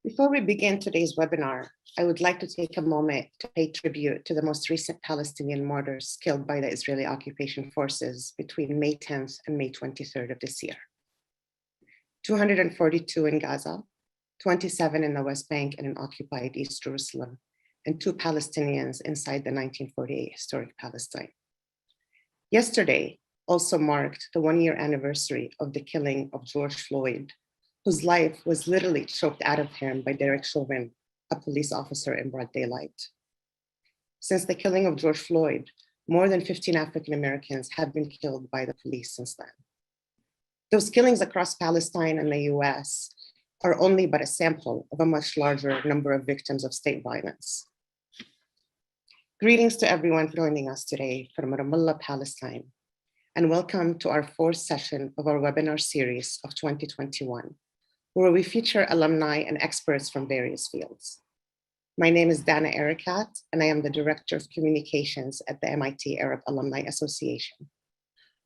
Before we begin today's webinar, I would like to take a moment to pay tribute to the most recent Palestinian martyrs killed by the Israeli occupation forces between May 10th and May 23rd of this year. 242 in Gaza, 27 in the West Bank and in occupied East Jerusalem, and 2 Palestinians inside the 1948 historic Palestine. Yesterday also marked the 1-year anniversary of the killing of George Floyd, whose life was literally choked out of him by Derek Chauvin, a police officer in broad daylight. Since the killing of George Floyd, more than 15 African Americans have been killed by the police since then. Those killings across Palestine and the US are only but a sample of a much larger number of victims of state violence. Greetings to everyone joining us today from Ramallah, Palestine, and welcome to our 4th session of our webinar series of 2021, where we feature alumni and experts from various fields. My name is Dana Erekat, and I am the Director of Communications at the MIT Arab Alumni Association,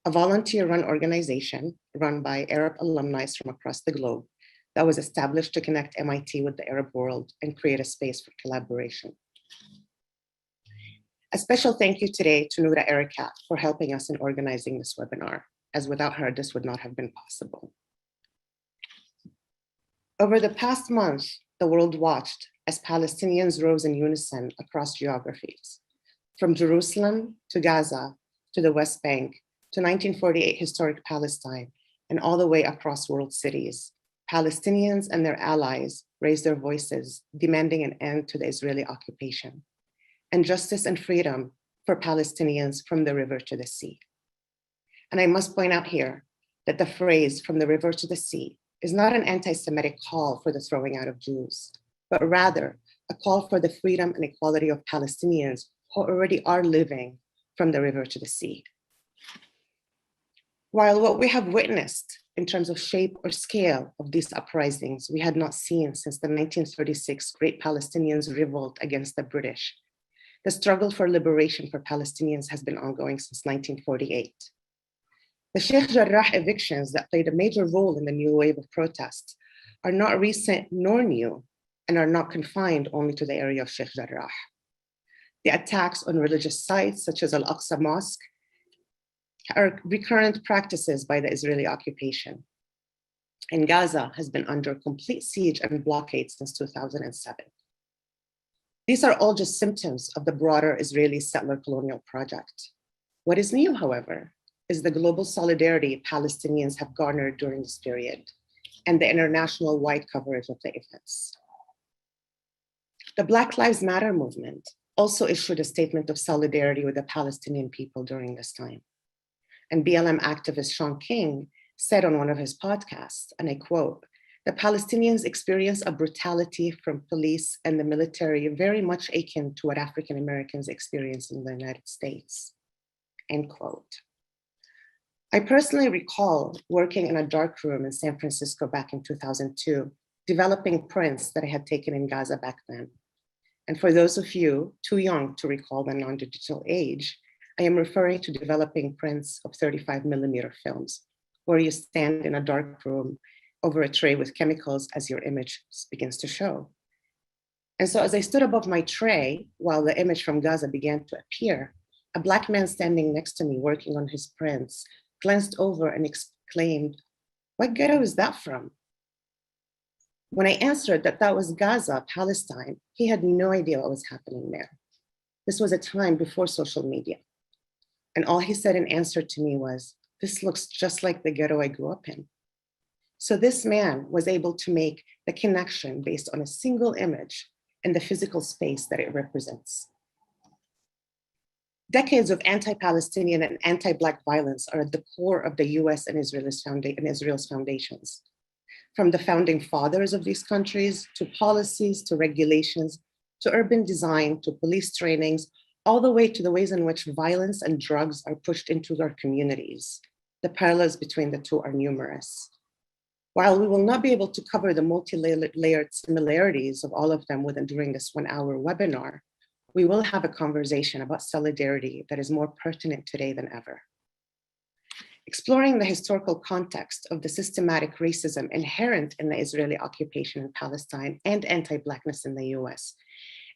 a volunteer-run organization run by Arab alumni from across the globe that was established to connect MIT with the Arab world and create a space for collaboration. A special thank you today to Noura Erekat for helping us in organizing this webinar, as without her, this would not have been possible. Over the past month, the world watched as Palestinians rose in unison across geographies, from Jerusalem to Gaza to the West Bank to 1948 historic Palestine, and all the way across world cities. Palestinians and their allies raised their voices, demanding an end to the Israeli occupation and justice and freedom for Palestinians from the river to the sea. And I must point out here that the phrase "from the river to the sea" is not an anti-Semitic call for the throwing out of Jews, but rather a call for the freedom and equality of Palestinians who already are living from the river to the sea. While what we have witnessed in terms of shape or scale of these uprisings we had not seen since the 1936 Great Palestinians' Revolt against the British, the struggle for liberation for Palestinians has been ongoing since 1948. The Sheikh Jarrah evictions that played a major role in the new wave of protests are not recent nor new, and are not confined only to the area of Sheikh Jarrah. The attacks on religious sites such as Al-Aqsa Mosque are recurrent practices by the Israeli occupation. And Gaza has been under complete siege and blockade since 2007. These are all just symptoms of the broader Israeli settler colonial project. What is new, however, is the global solidarity Palestinians have garnered during this period and the international wide coverage of the events. The Black Lives Matter movement also issued a statement of solidarity with the Palestinian people during this time. And BLM activist Shaun King said on one of his podcasts, and I quote, "The Palestinians experience a brutality from police and the military very much akin to what African Americans experience in the United States," end quote. I personally recall working in a dark room in San Francisco back in 2002, developing prints that I had taken in Gaza back then. And for those of you too young to recall the non-digital age, I am referring to developing prints of 35mm films, where you stand in a dark room over a tray with chemicals as your image begins to show. And so as I stood above my tray while the image from Gaza began to appear, a Black man standing next to me working on his prints glanced over and exclaimed, "What ghetto is that from?" When I answered that that was Gaza, Palestine, he had no idea what was happening there. This was a time before social media. And all he said in answer to me was, "This looks just like the ghetto I grew up in." So this man was able to make the connection based on a single image and the physical space that it represents. Decades of anti-Palestinian and anti-Black violence are at the core of the US and Israel's foundations. From the founding fathers of these countries, to policies, to regulations, to urban design, to police trainings, all the way to the ways in which violence and drugs are pushed into our communities. The parallels between the two are numerous. While we will not be able to cover the multi-layered similarities of all of them during this 1-hour webinar, we will have a conversation about solidarity that is more pertinent today than ever. exploring the historical context of the systematic racism inherent in the Israeli occupation in Palestine and anti-Blackness in the US,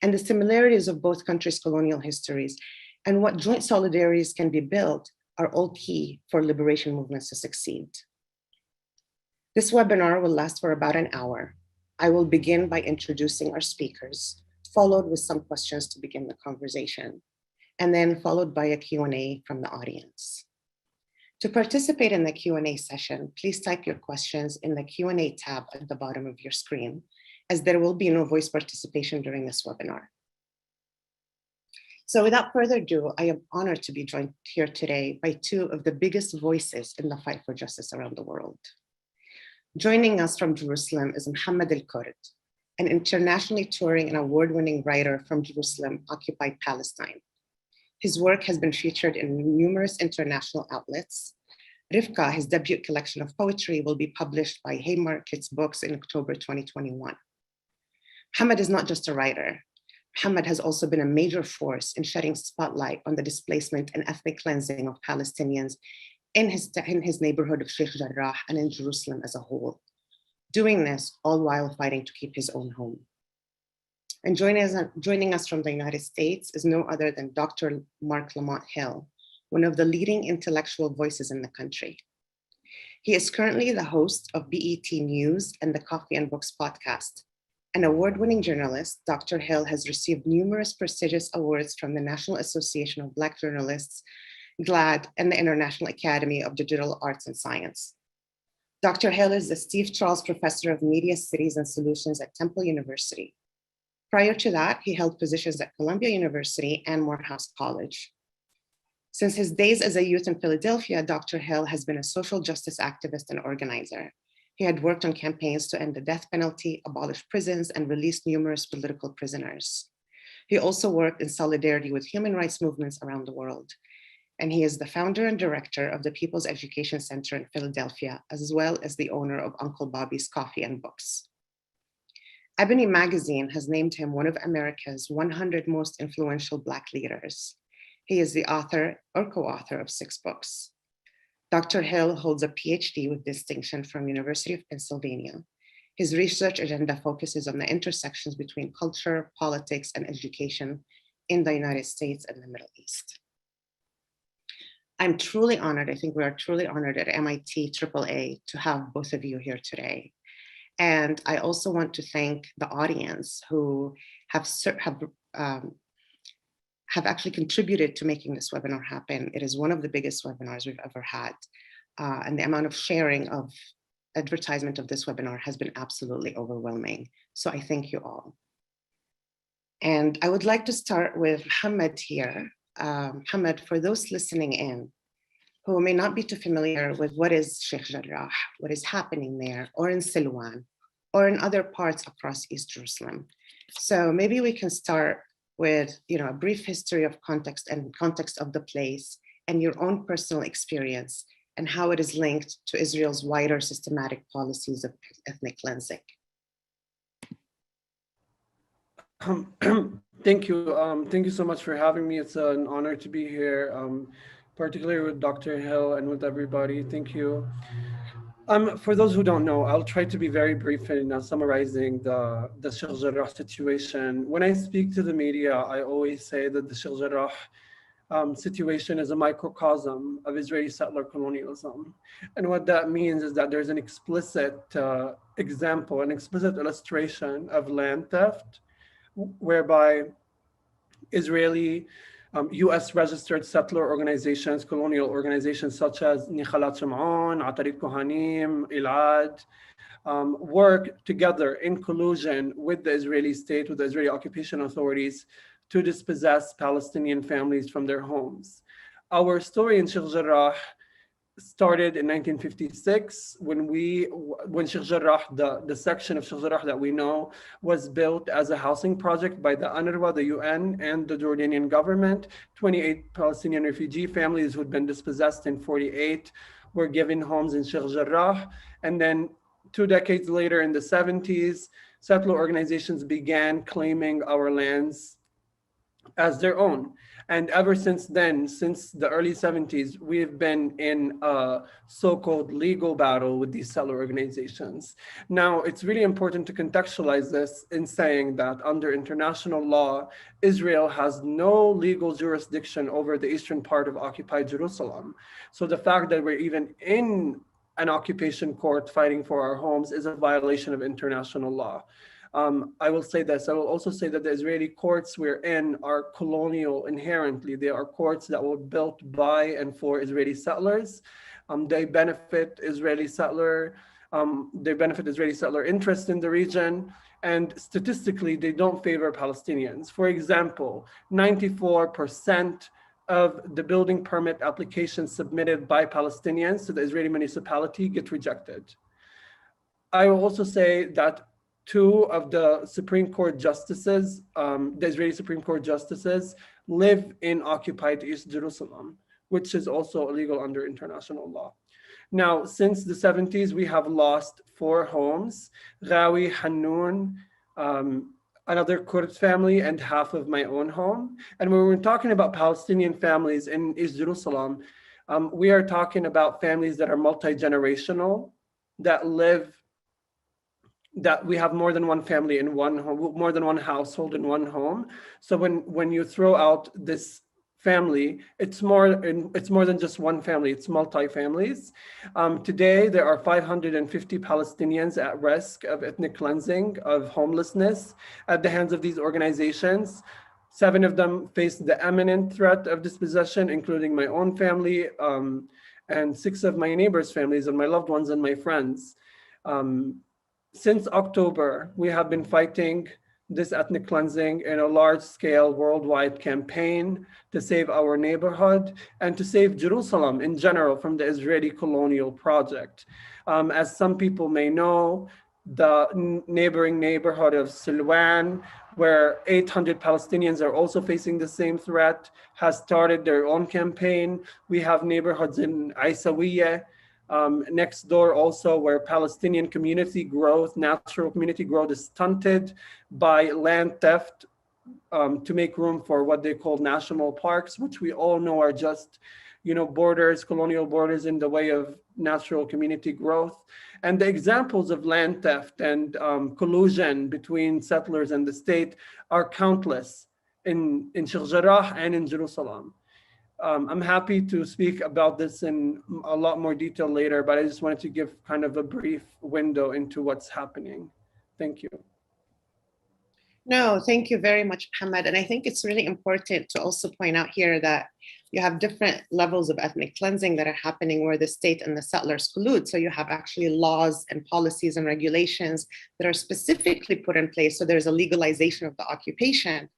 and the similarities of both countries' colonial histories, and what joint solidarities can be built are all key for liberation movements to succeed. This webinar will last for about an hour. I will begin by introducing our speakers, followed with some questions to begin the conversation, and then followed by a Q&A from the audience. To participate in the Q&A session, please type your questions in the Q&A tab at the bottom of your screen, as there will be no voice participation during this webinar. So without further ado, I am honored to be joined here today by two of the biggest voices in the fight for justice around the world. Joining us from Jerusalem is Mohammed El-Kurd, an internationally touring and award-winning writer from Jerusalem, Occupied Palestine. His work has been featured in numerous international outlets. Rivka, his debut collection of poetry, will be published by Marc Books in October 2021. Mohammed is not just a writer. Mohammed has also been a major force in shedding spotlight on the displacement and ethnic cleansing of Palestinians in his neighborhood of Sheikh Jarrah and in Jerusalem as a whole, doing this all while fighting to keep his own home. And joining us from the United States is no other than Dr. Marc Lamont Hill, one of the leading intellectual voices in the country. He is currently the host of BET News and the Coffee and Books podcast. An award-winning journalist, Dr. Hill has received numerous prestigious awards from the National Association of Black Journalists, GLAAD, and the International Academy of Digital Arts and Science. Dr. Hill is the Steve Charles Professor of Media Studies and Solutions at Temple University. Prior to that, he held positions at Columbia University and Morehouse College. Since his days as a youth in Philadelphia, Dr. Hill has been a social justice activist and organizer. He had worked on campaigns to end the death penalty, abolish prisons, and release numerous political prisoners. He also worked in solidarity with human rights movements around the world. And he is the founder and director of the People's Education Center in Philadelphia, as well as the owner of Uncle Bobby's Coffee and Books. Ebony Magazine has named him one of America's 100 most influential Black leaders. He is the author or co-author of 6 books. Dr. Hill holds a PhD with distinction from University of Pennsylvania. His research agenda focuses on the intersections between culture, politics, and education in the United States and the Middle East. I'm truly honored, I think we are truly honored at MIT AAA to have both of you here today. And I also want to thank the audience who have actually contributed to making this webinar happen. It is one of the biggest webinars we've ever had. And the amount of sharing of advertisement of this webinar has been absolutely overwhelming. So I thank you all. And I would like to start with Mohammed here. Mohammed, for those listening in, who may not be too familiar with what is Sheikh Jarrah, what is happening there, or in Silwan, or in other parts across East Jerusalem. So maybe we can start with a brief history of context of the place and your own personal experience and how it is linked to Israel's wider systematic policies of ethnic cleansing. Thank you. Thank you so much for having me. It's an honor to be here, particularly with Dr. Hill and with everybody. Thank you. For those who don't know, I'll try to be very brief in summarizing the Sheikh Jarrah situation. When I speak to the media, I always say that the Sheikh Jarrah situation is a microcosm of Israeli settler colonialism. And what that means is that there's an explicit example, an explicit illustration of land theft, whereby Israeli US registered settler organizations, colonial organizations such as Nikhalat Shim'on, Atarit Kohanim, Ilad, work together in collusion with the Israeli state, with the Israeli occupation authorities to dispossess Palestinian families from their homes. Our story in Sheikh Jarrah started in 1956 when Sheikh Jarrah, the section of Sheikh Jarrah that we know, was built as a housing project by the UNRWA, the UN, and the Jordanian government. 28 Palestinian refugee families who had been dispossessed in 48 were given homes in Sheikh Jarrah. And then 2 decades later, in the 70s, settler organizations began claiming our lands as their own. And ever since then, since the early 70s, we've been in a so-called legal battle with these settler organizations. Now, it's really important to contextualize this in saying that under international law, Israel has no legal jurisdiction over the eastern part of occupied Jerusalem. So the fact that we're even in an occupation court fighting for our homes is a violation of international law. I will say this. I will also say that the Israeli courts we're in are colonial inherently. They are courts that were built by and for Israeli settlers. They benefit Israeli settler. They benefit Israeli settler interest in the region. And statistically, they don't favor Palestinians. For example, 94% of the building permit applications submitted by Palestinians to the Israeli municipality get rejected. I will also say that two of the Supreme Court justices, the Israeli Supreme Court justices, live in occupied East Jerusalem, which is also illegal under international law. Now, since the 70s, we have lost 4 homes, Ghawi, Hannoun, another Kurd family, and half of my own home. And when we're talking about Palestinian families in East Jerusalem, we are talking about families that are multi-generational, that we have more than one family in one home, more than one household in one home. So when you throw out this family, it's more than just one family, it's multi-families. Today, there are 550 Palestinians at risk of ethnic cleansing, of homelessness at the hands of these organizations. 7 of them face the imminent threat of dispossession, including my own family, and 6 of my neighbors' families and my loved ones and my friends. Since October, we have been fighting this ethnic cleansing in a large-scale worldwide campaign to save our neighborhood and to save Jerusalem in general from the Israeli colonial project. As some people may know, the neighboring neighborhood of Silwan, where 800 Palestinians are also facing the same threat, has started their own campaign. We have neighborhoods in Aisawiyah, next door also, where Palestinian community growth, natural community growth is stunted by land theft to make room for what they call national parks, which we all know are just, borders, colonial borders in the way of natural community growth. And the examples of land theft and collusion between settlers and the state are countless in Sheikh Jarrah and in Jerusalem. I'm happy to speak about this in a lot more detail later, but I just wanted to give kind of a brief window into what's happening. Thank you. No, thank you very much, Mohammed. And I think it's really important to also point out here that you have different levels of ethnic cleansing that are happening where the state and the settlers collude. So you have actually laws and policies and regulations that are specifically put in place. So there's a legalization of the occupation.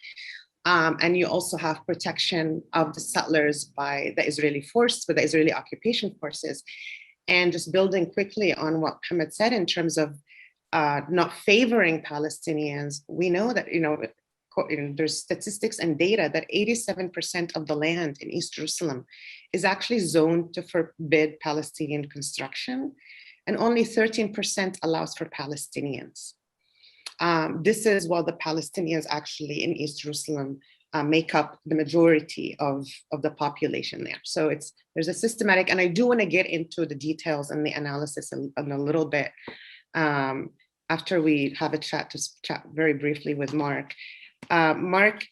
And you also have protection of the settlers by the Israeli force, with the Israeli occupation forces. And just building quickly on what Mohammed said in terms of not favoring Palestinians, we know that, there's statistics and data that 87% of the land in East Jerusalem is actually zoned to forbid Palestinian construction, and only 13% allows for Palestinians. This is while the Palestinians actually in East Jerusalem make up the majority of the population there. So there's a systematic, and I do want to get into the details and the analysis in a little bit after we have a chat very briefly with Marc. Marc,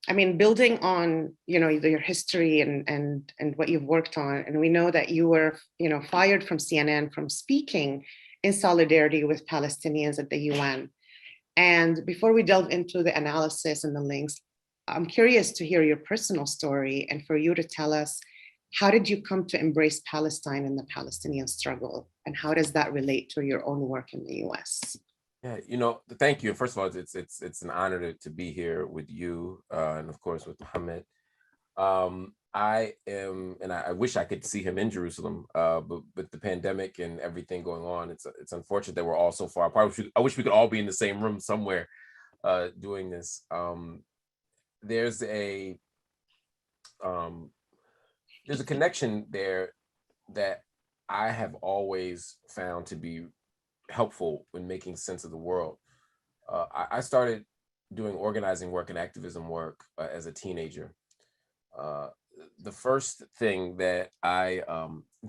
I mean, building on your history and what you've worked on, and we know that you were fired from CNN from speaking in solidarity with Palestinians at the UN. And before we delve into the analysis and the links, I'm curious to hear your personal story and for you to tell us, how did you come to embrace Palestine and the Palestinian struggle? And how does that relate to your own work in the US? Yeah, thank you. First of all, it's an honor to be here with you and of course with Mohammed. I am, and I wish I could see him in Jerusalem, but with the pandemic and everything going on, it's unfortunate that we're all so far apart. I wish we could all be in the same room somewhere doing this. There's a connection there that I have always found to be helpful when making sense of the world. I started doing organizing work and activism work as a teenager. The first thing that I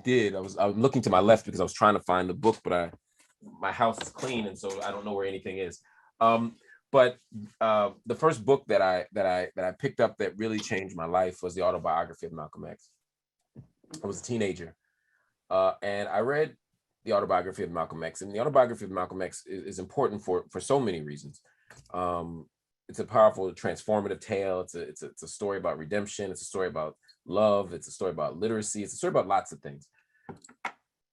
did, I was looking to my left because I was trying to find the book, but my house is clean, and so I don't know where anything is. But the first book that I picked up that really changed my life was the autobiography of Malcolm X. I was a teenager, and I read the autobiography of Malcolm X. And the autobiography of Malcolm X is important for so many reasons. It's a powerful, transformative tale. It's a story about redemption. It's a story about love. It's a story about literacy. It's a story about lots of things.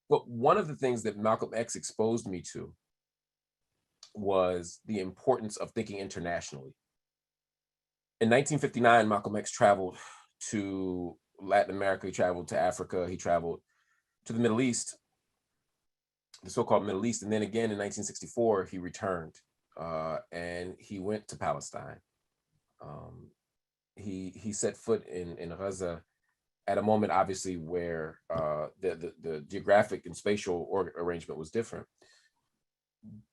But one of the things that Malcolm X exposed me to was the importance of thinking internationally. In 1959, Malcolm X traveled to Latin America. He traveled to Africa. He traveled to the Middle East, the so-called Middle East. And then again in 1964, he returned and he went to Palestine. He set foot in Gaza at a moment, obviously, where the geographic and spatial arrangement was different.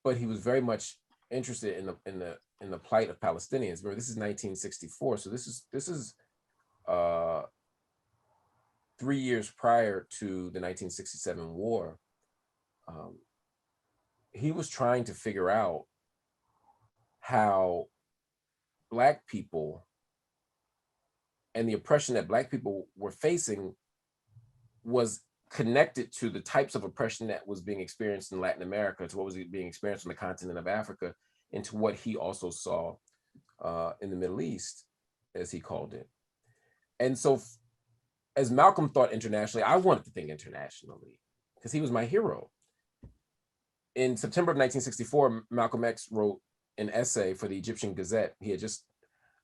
But he was very much interested in the plight of Palestinians. Remember, this is 1964, so this is 3 years prior to the 1967 war. He was trying to figure out how Black people and the oppression that Black people were facing was connected to the types of oppression that was being experienced in Latin America, to what was being experienced on the continent of Africa, and to what he also saw in the Middle East, as he called it. And so as Malcolm thought internationally, I wanted to think internationally because he was my hero. In September of 1964, Malcolm X wrote an essay for the Egyptian Gazette. He had just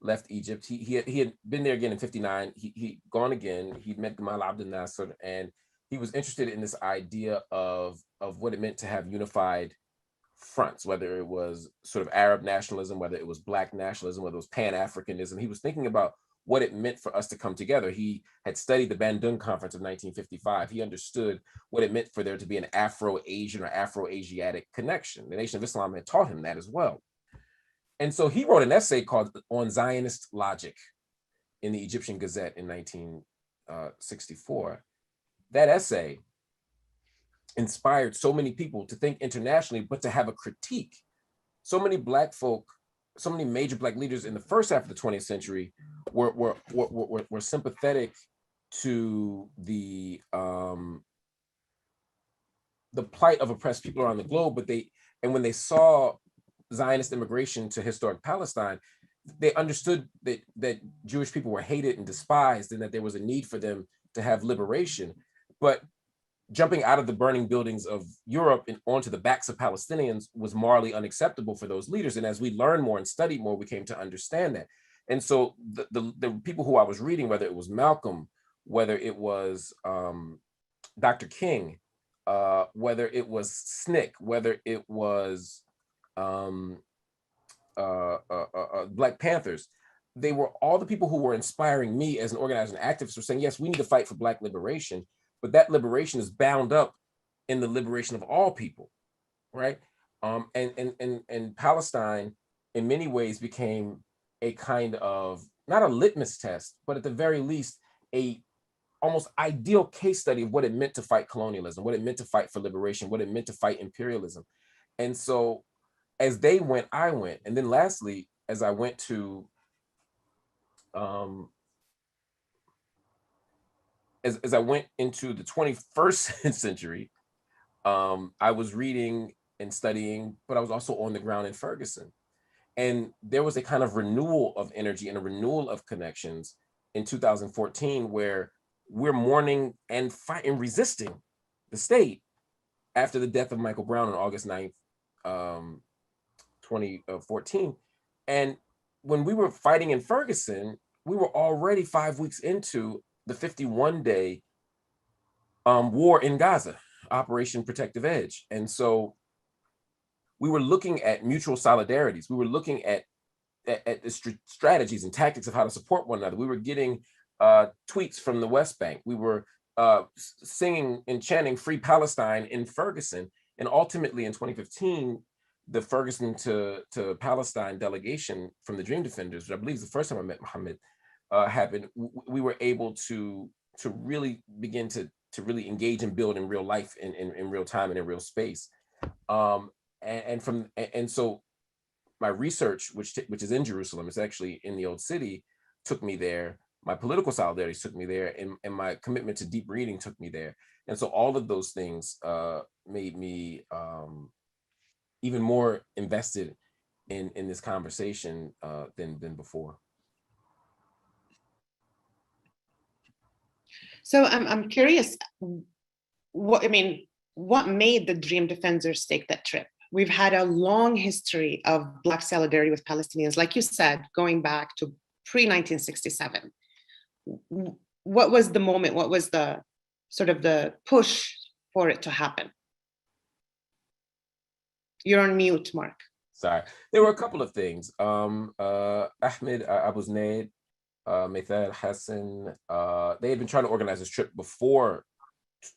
left Egypt. He had been there again in 59. He'd gone again. He'd met Gamal Abdel Nasser, and he was interested in this idea of what it meant to have unified fronts, whether it was sort of Arab nationalism, whether it was Black nationalism, whether it was Pan-Africanism. He was thinking about what it meant for us to come together. He had studied the Bandung Conference of 1955. He understood what it meant for there to be an Afro-Asian or Afro-Asiatic connection. The Nation of Islam had taught him that as well. And so he wrote an essay called On Zionist Logic in the Egyptian Gazette in 1964. That essay inspired so many people to think internationally, but to have a critique. So many Black folk, so many major Black leaders in the first half of the 20th century were sympathetic to the plight of oppressed people around the globe, but when they saw Zionist immigration to historic Palestine, they understood that Jewish people were hated and despised, and that there was a need for them to have liberation. But jumping out of the burning buildings of Europe and onto the backs of Palestinians was morally unacceptable for those leaders. And as we learned more and studied more, we came to understand that. And so the people who I was reading, whether it was Malcolm, whether it was Dr. King, whether it was SNCC, whether it was Black Panthers, they were all the people who were inspiring me as an organizer and activist, were saying, yes, we need to fight for Black liberation, but that liberation is bound up in the liberation of all people, right? And Palestine, in many ways, became a kind of, not a litmus test, but at the very least, a almost ideal case study of what it meant to fight colonialism, what it meant to fight for liberation, what it meant to fight imperialism. And so as they went, I went. And then lastly, as I went to, as I went into the 21st century, I was reading and studying, but I was also on the ground in Ferguson. And there was a kind of renewal of energy and a renewal of connections in 2014, where we're mourning and fighting, resisting the state after the death of Michael Brown on August 9th, 2014. And when we were fighting in Ferguson, we were already 5 weeks into the 51-day war in Gaza, Operation Protective Edge. And so we were looking at mutual solidarities. We were looking at the strategies and tactics of how to support one another. We were getting tweets from the West Bank. We were singing and chanting Free Palestine in Ferguson. And ultimately in 2015, the Ferguson to Palestine delegation from the Dream Defenders, which I believe is the first time I met Mohammed, happened, we were able to really begin to really engage and build in real life, in real time and in real space. And so my research, which is in Jerusalem, it's actually in the Old City, took me there. My political solidarity took me there, and my commitment to deep reading took me there. And so all of those things made me even more invested in this conversation than before. So I'm curious, what made the Dream Defenders take that trip? We've had a long history of Black solidarity with Palestinians, like you said, going back to pre-1967. What was the moment? What was the sort of the push for it to happen? You're on mute, Marc. Sorry. There were a couple of things. Ahmed Abu Znaid, Mithal Hassan, they had been trying to organize this trip before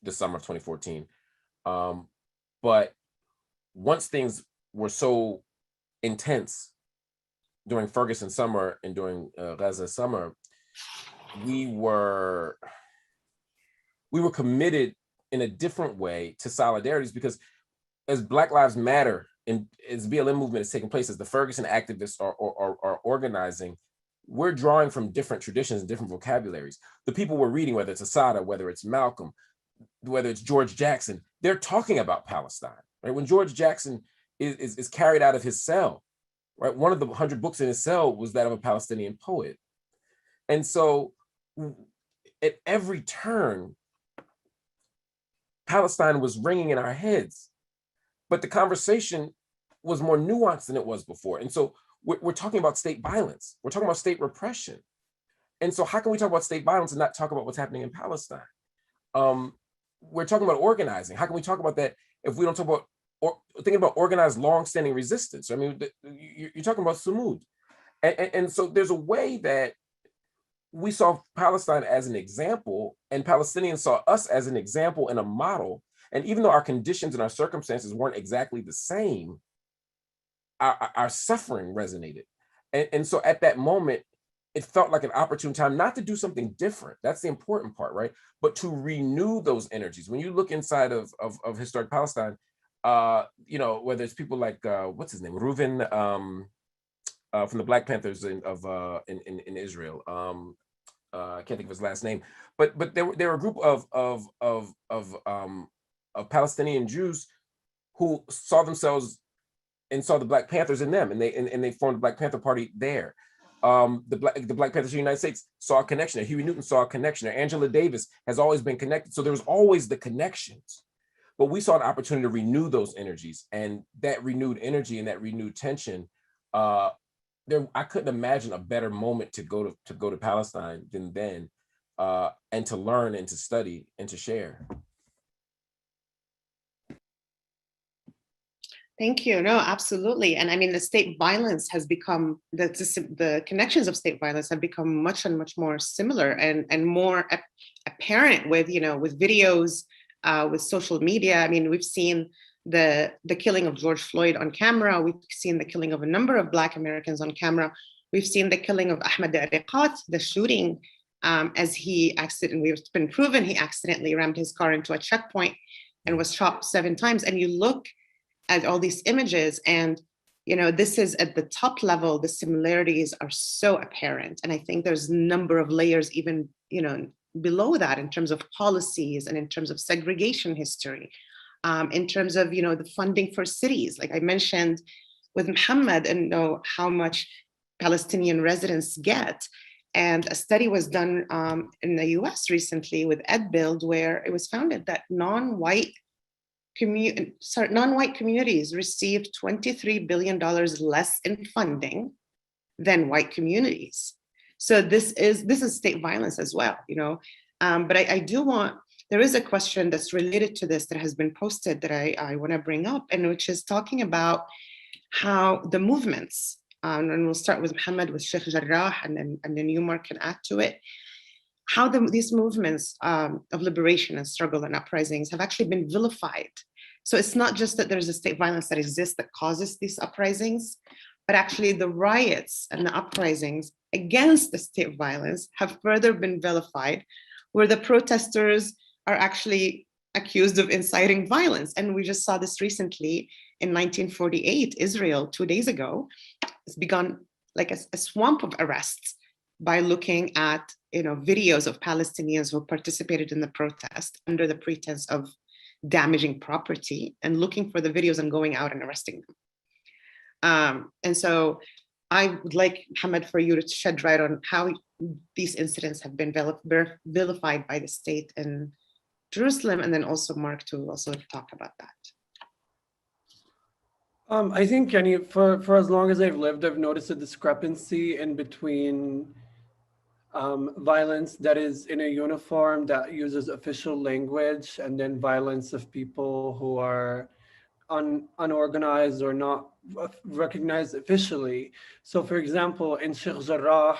the summer of 2014. But once things were so intense during Ferguson summer and during Gaza summer, we were committed in a different way to solidarities, because as Black Lives Matter and as BLM movement is taking place, as the Ferguson activists are organizing, we're drawing from different traditions and different vocabularies. The people we're reading, whether it's Assata, whether it's Malcolm, whether it's George Jackson, they're talking about Palestine, right? When George Jackson is carried out of his cell, right? One of the 100 books in his cell was that of a Palestinian poet. And so at every turn, Palestine was ringing in our heads, but the conversation was more nuanced than it was before. And so we're talking about state violence. We're talking about state repression. And so how can we talk about state violence and not talk about what's happening in Palestine? We're talking about organizing. How can we talk about that if we don't talk about thinking about organized, long-standing resistance? I mean, you're talking about Sumud. And so there's a way that we saw Palestine as an example, and Palestinians saw us as an example and a model. And even though our conditions and our circumstances weren't exactly the same, our suffering resonated. And so at that moment, it felt like an opportune time not to do something different. That's the important part, right? But to renew those energies. When you look inside of historic Palestine, whether it's people like, what's his name? Reuven from the Black Panthers in Israel. I can't think of his last name, but there were a group of Palestinian Jews who saw themselves and saw the Black Panthers in them, and they formed the Black Panther Party there. The Black Panthers of the United States saw a connection there. Huey Newton saw a connection there. Angela Davis has always been connected. So there was always the connections, but we saw an opportunity to renew those energies, and that renewed energy and that renewed tension. I couldn't imagine a better moment to go to Palestine than then, and to learn and to study and to share. Thank you. No, absolutely. And I mean, the state violence has become, the connections of state violence have become much and much more similar and more apparent with videos, with social media. I mean, we've seen the killing of George Floyd on camera. We've seen the killing of a number of Black Americans on camera. We've seen the killing of Ahmed Erekat, the shooting, as it's been proven he accidentally rammed his car into a checkpoint and was shot 7 times. And you look at all these images, and this is at the top level, the similarities are so apparent. And I think there's a number of layers even below that, in terms of policies and in terms of segregation history, in terms of the funding for cities, like I mentioned with Mohammed, and how much Palestinian residents get. And a study was done in the US recently with EdBuild, where it was founded that non-white communities received $23 billion less in funding than white communities. So this is state violence as well, but there is a question that's related to this that has been posted that I want to bring up, and which is talking about how the movements, and we'll start with Mohammed, with Sheikh Jarrah, and then you, Marc, can add to it, how these movements of liberation and struggle and uprisings have actually been vilified So it's not just that there's a state violence that exists that causes these uprisings, but actually the riots and the uprisings against the state violence have further been vilified, where the protesters are actually accused of inciting violence. And we just saw this recently in 1948, Israel, 2 days ago, has begun like a swamp of arrests by looking at videos of Palestinians who participated in the protest under the pretense of damaging property, and looking for the videos and going out and arresting them. And so I would like, Mohammed, for you to shed light on how these incidents have been vilified by the state in Jerusalem, and then also Marc to also talk about that. I think, Kenny, for as long as I've lived, I've noticed a discrepancy in between violence that is in a uniform that uses official language, and then violence of people who are unorganized or not recognized officially. So, for example, in Sheikh Jarrah,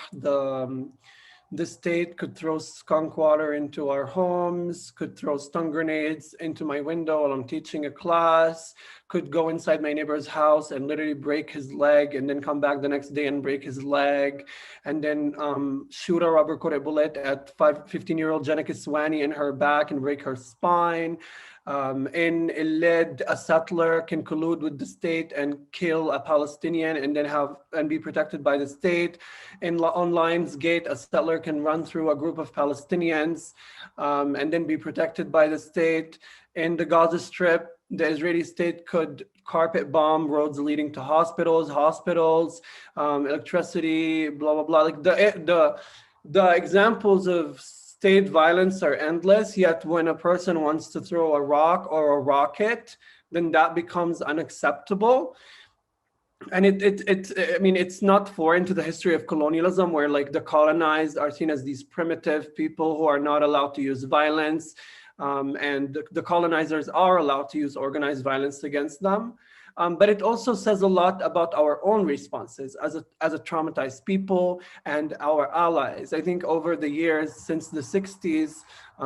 the state could throw skunk water into our homes, could throw stun grenades into my window while I'm teaching a class, could go inside my neighbor's house and literally break his leg, and then come back the next day and break his leg, and then shoot a rubber coated bullet at 15-year-old Jenna Kiswani in her back and break her spine. In El-Kurd, a settler can collude with the state and kill a Palestinian and then be protected by the state. On Lions Gate, a settler can run through a group of Palestinians and then be protected by the state. In the Gaza Strip, the Israeli state could carpet bomb roads leading to hospitals, electricity, blah, blah, blah. Like the examples of state violence are endless, yet when a person wants to throw a rock or a rocket, then that becomes unacceptable. And it's not foreign to the history of colonialism, where like the colonized are seen as these primitive people who are not allowed to use violence, and the colonizers are allowed to use organized violence against them. But it also says a lot about our own responses as a traumatized people and our allies. I think over the years, since the 60s,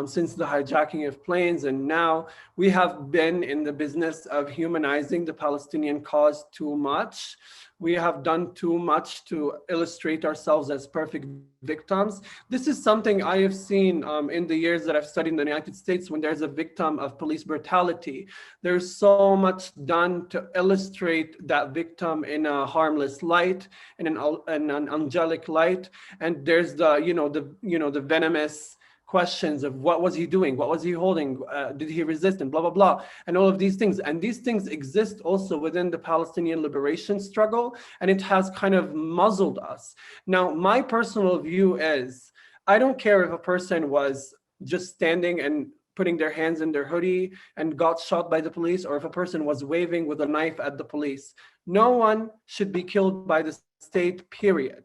since the hijacking of planes, and now we have been in the business of humanizing the Palestinian cause too much. We have done too much to illustrate ourselves as perfect victims. This is something I have seen in the years that I've studied in the United States. When there's a victim of police brutality, there's so much done to illustrate that victim in a harmless light, in an angelic light. And there's the venomous questions of what was he doing, what was he holding, did he resist, and blah, blah, blah, and all of these things. And these things exist also within the Palestinian liberation struggle, and it has kind of muzzled us. Now, my personal view is, I don't care if a person was just standing and putting their hands in their hoodie and got shot by the police, or if a person was waving with a knife at the police. No one should be killed by the state, period.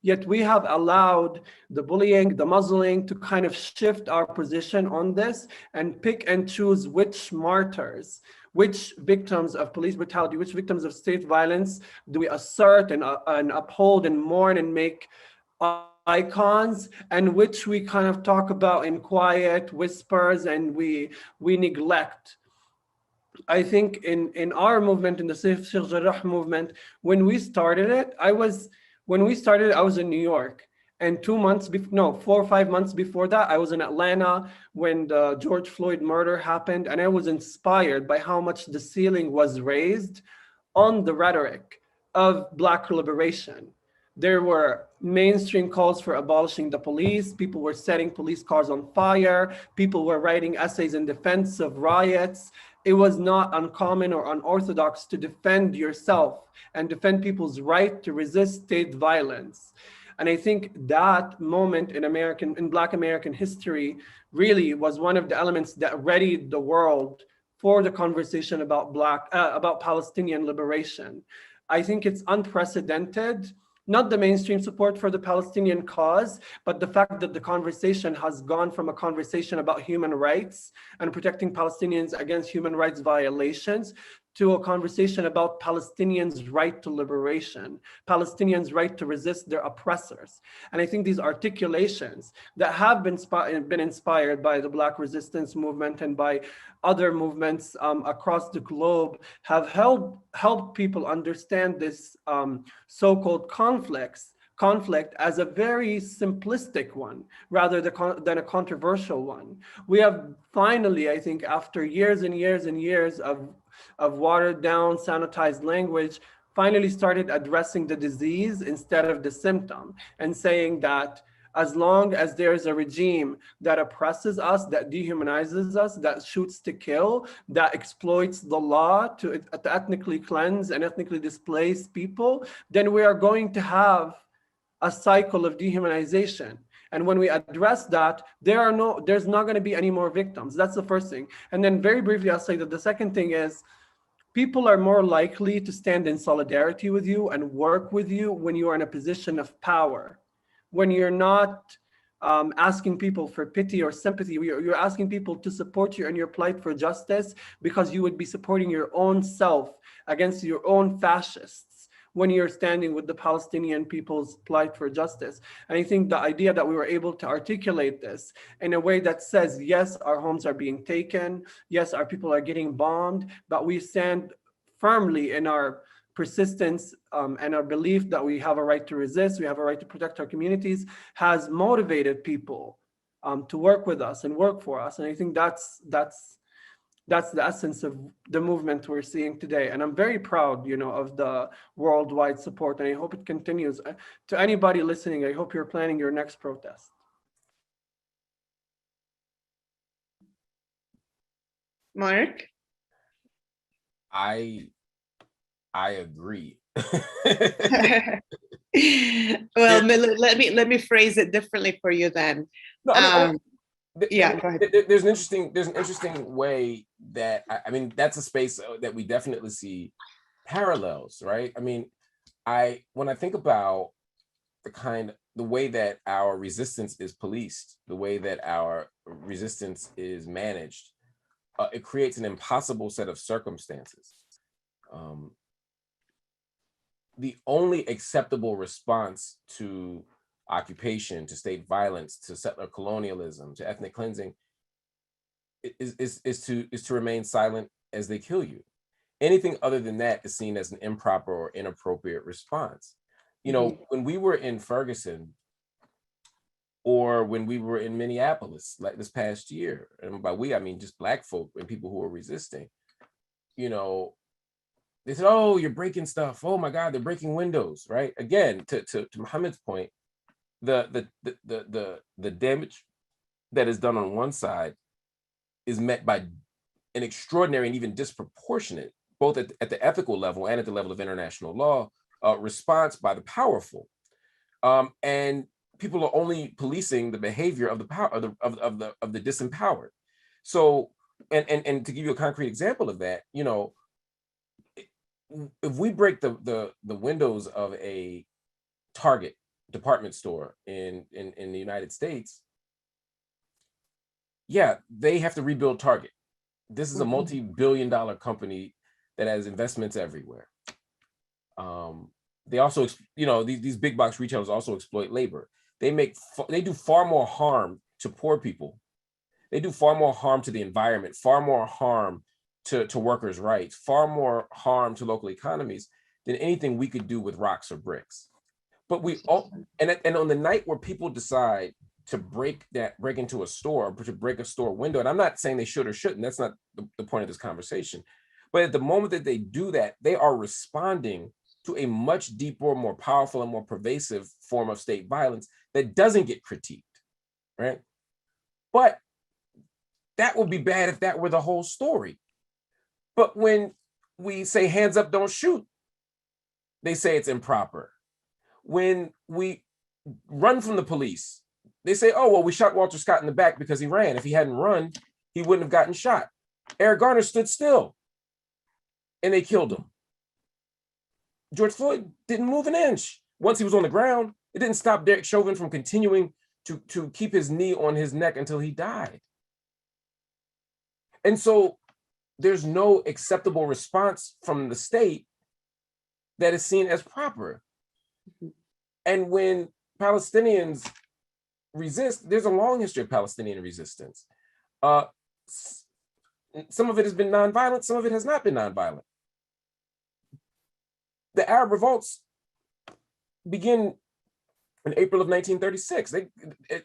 Yet we have allowed the bullying, the muzzling to kind of shift our position on this and pick and choose which martyrs, which victims of police brutality, which victims of state violence do we assert and uphold and mourn and make icons, and which we kind of talk about in quiet whispers and we neglect. I think in our movement, in the Sheikh Jarrah movement, when we started it, I was in New York, and 4 or 5 months before that, I was in Atlanta when the George Floyd murder happened, and I was inspired by how much the ceiling was raised on the rhetoric of Black liberation. There were mainstream calls for abolishing the police. People were setting police cars on fire. People were writing essays in defense of riots. It was not uncommon or unorthodox to defend yourself and defend people's right to resist state violence. And I think that moment in Black American history really was one of the elements that readied the world for the conversation about Palestinian liberation. I think it's unprecedented, not the mainstream support for the Palestinian cause, but the fact that the conversation has gone from a conversation about human rights and protecting Palestinians against human rights violations to a conversation about Palestinians' right to liberation, Palestinians' right to resist their oppressors. And I think these articulations that have been inspired by the Black resistance movement and by other movements across the globe have helped people understand this so-called conflict as a very simplistic one rather than a controversial one. We have finally, I think, after years and years and years of watered down, sanitized language, finally started addressing the disease instead of the symptom, and saying that as long as there's a regime that oppresses us, that dehumanizes us, that shoots to kill, that exploits the law to ethnically cleanse and ethnically displace people, then we are going to have a cycle of dehumanization. And when we address that, there's not going to be any more victims. That's the first thing. And then very briefly, I'll say that the second thing is people are more likely to stand in solidarity with you and work with you when you are in a position of power. When you're not asking people for pity or sympathy, you're asking people to support you in your plight for justice, because you would be supporting your own self against your own fascists when you're standing with the Palestinian people's plight for justice. And I think the idea that we were able to articulate this in a way that says, yes, our homes are being taken, yes, our people are getting bombed, but we stand firmly in our persistence and our belief that we have a right to resist, we have a right to protect our communities, has motivated people to work with us and work for us. And I think that's the essence of the movement we're seeing today. And I'm very proud, of the worldwide support, and I hope it continues. To anybody listening, I hope you're planning your next protest. Marc? I agree. Well, let me phrase it differently for you then. No, I mean, yeah, go ahead. There's an interesting way that I mean, that's a space that we definitely see parallels, right? I mean, when I think about the way that our resistance is policed, the way that our resistance is managed, it creates an impossible set of circumstances. The only acceptable response to occupation, to state violence, to settler colonialism, to ethnic cleansing is to remain silent as they kill you. Anything other than that is seen as an improper or inappropriate response. When we were in Ferguson, or when we were in Minneapolis, like this past year, and by we, I mean just Black folk and people who were resisting, they said, oh, you're breaking stuff. Oh my God, they're breaking windows, right? Again, to Mohammed's point, the damage that is done on one side is met by an extraordinary and even disproportionate, both at the ethical level and at the level of international law, response by the powerful. And people are only policing the behavior of the power of the disempowered. So, and to give you a concrete example of that, if we break the windows of a Target department store in the United States, yeah, they have to rebuild Target. This is a multi-billion-dollar company that has investments everywhere. They also, these big box retailers also exploit labor. They do far more harm to poor people. They do far more harm to the environment, far more harm to workers' rights, far more harm to local economies than anything we could do with rocks or bricks. But we all, and on the night where people decide to break into a store, or to break a store window, and I'm not saying they should or shouldn't, that's not the point of this conversation, but at the moment that they do that, they are responding to a much deeper, more powerful, and more pervasive form of state violence that doesn't get critiqued, right? But that would be bad if that were the whole story. But when we say hands up, don't shoot, they say it's improper. When we run from the police, they say, oh, well, we shot Walter Scott in the back because he ran. If he hadn't run, he wouldn't have gotten shot. Eric Garner stood still and they killed him. George Floyd didn't move an inch. Once he was on the ground, it didn't stop Derek Chauvin from continuing to keep his knee on his neck until he died. And so there's no acceptable response from the state that is seen as proper. And when Palestinians resist, there's a long history of Palestinian resistance. Some of it has been nonviolent, some of it has not been nonviolent. The Arab revolts begin in April of 1936.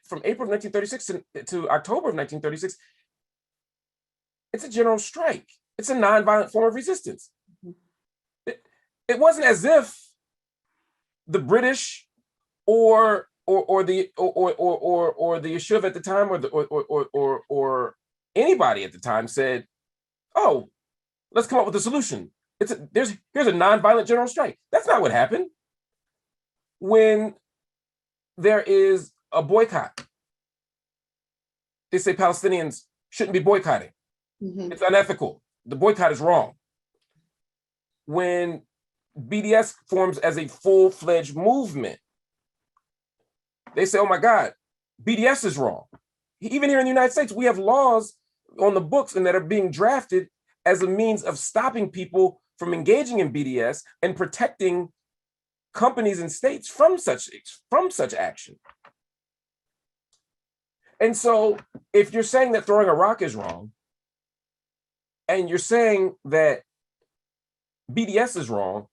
From April of 1936 to October of 1936, it's a general strike. It's a nonviolent form of resistance. It wasn't as if the British or the Yishuv at the time or anybody at the time said, "Oh, let's come up with a solution. Here's a nonviolent general strike." That's not what happened. When there is a boycott, they say Palestinians shouldn't be boycotting. It's unethical. The boycott is wrong. When BDS forms as a full-fledged movement, they say, "Oh my God, BDS is wrong." Even here in the United States, we have laws on the books and that are being drafted as a means of stopping people from engaging in BDS and protecting companies and states from such action. And so if you're saying that throwing a rock is wrong, and you're saying that BDS is wrong,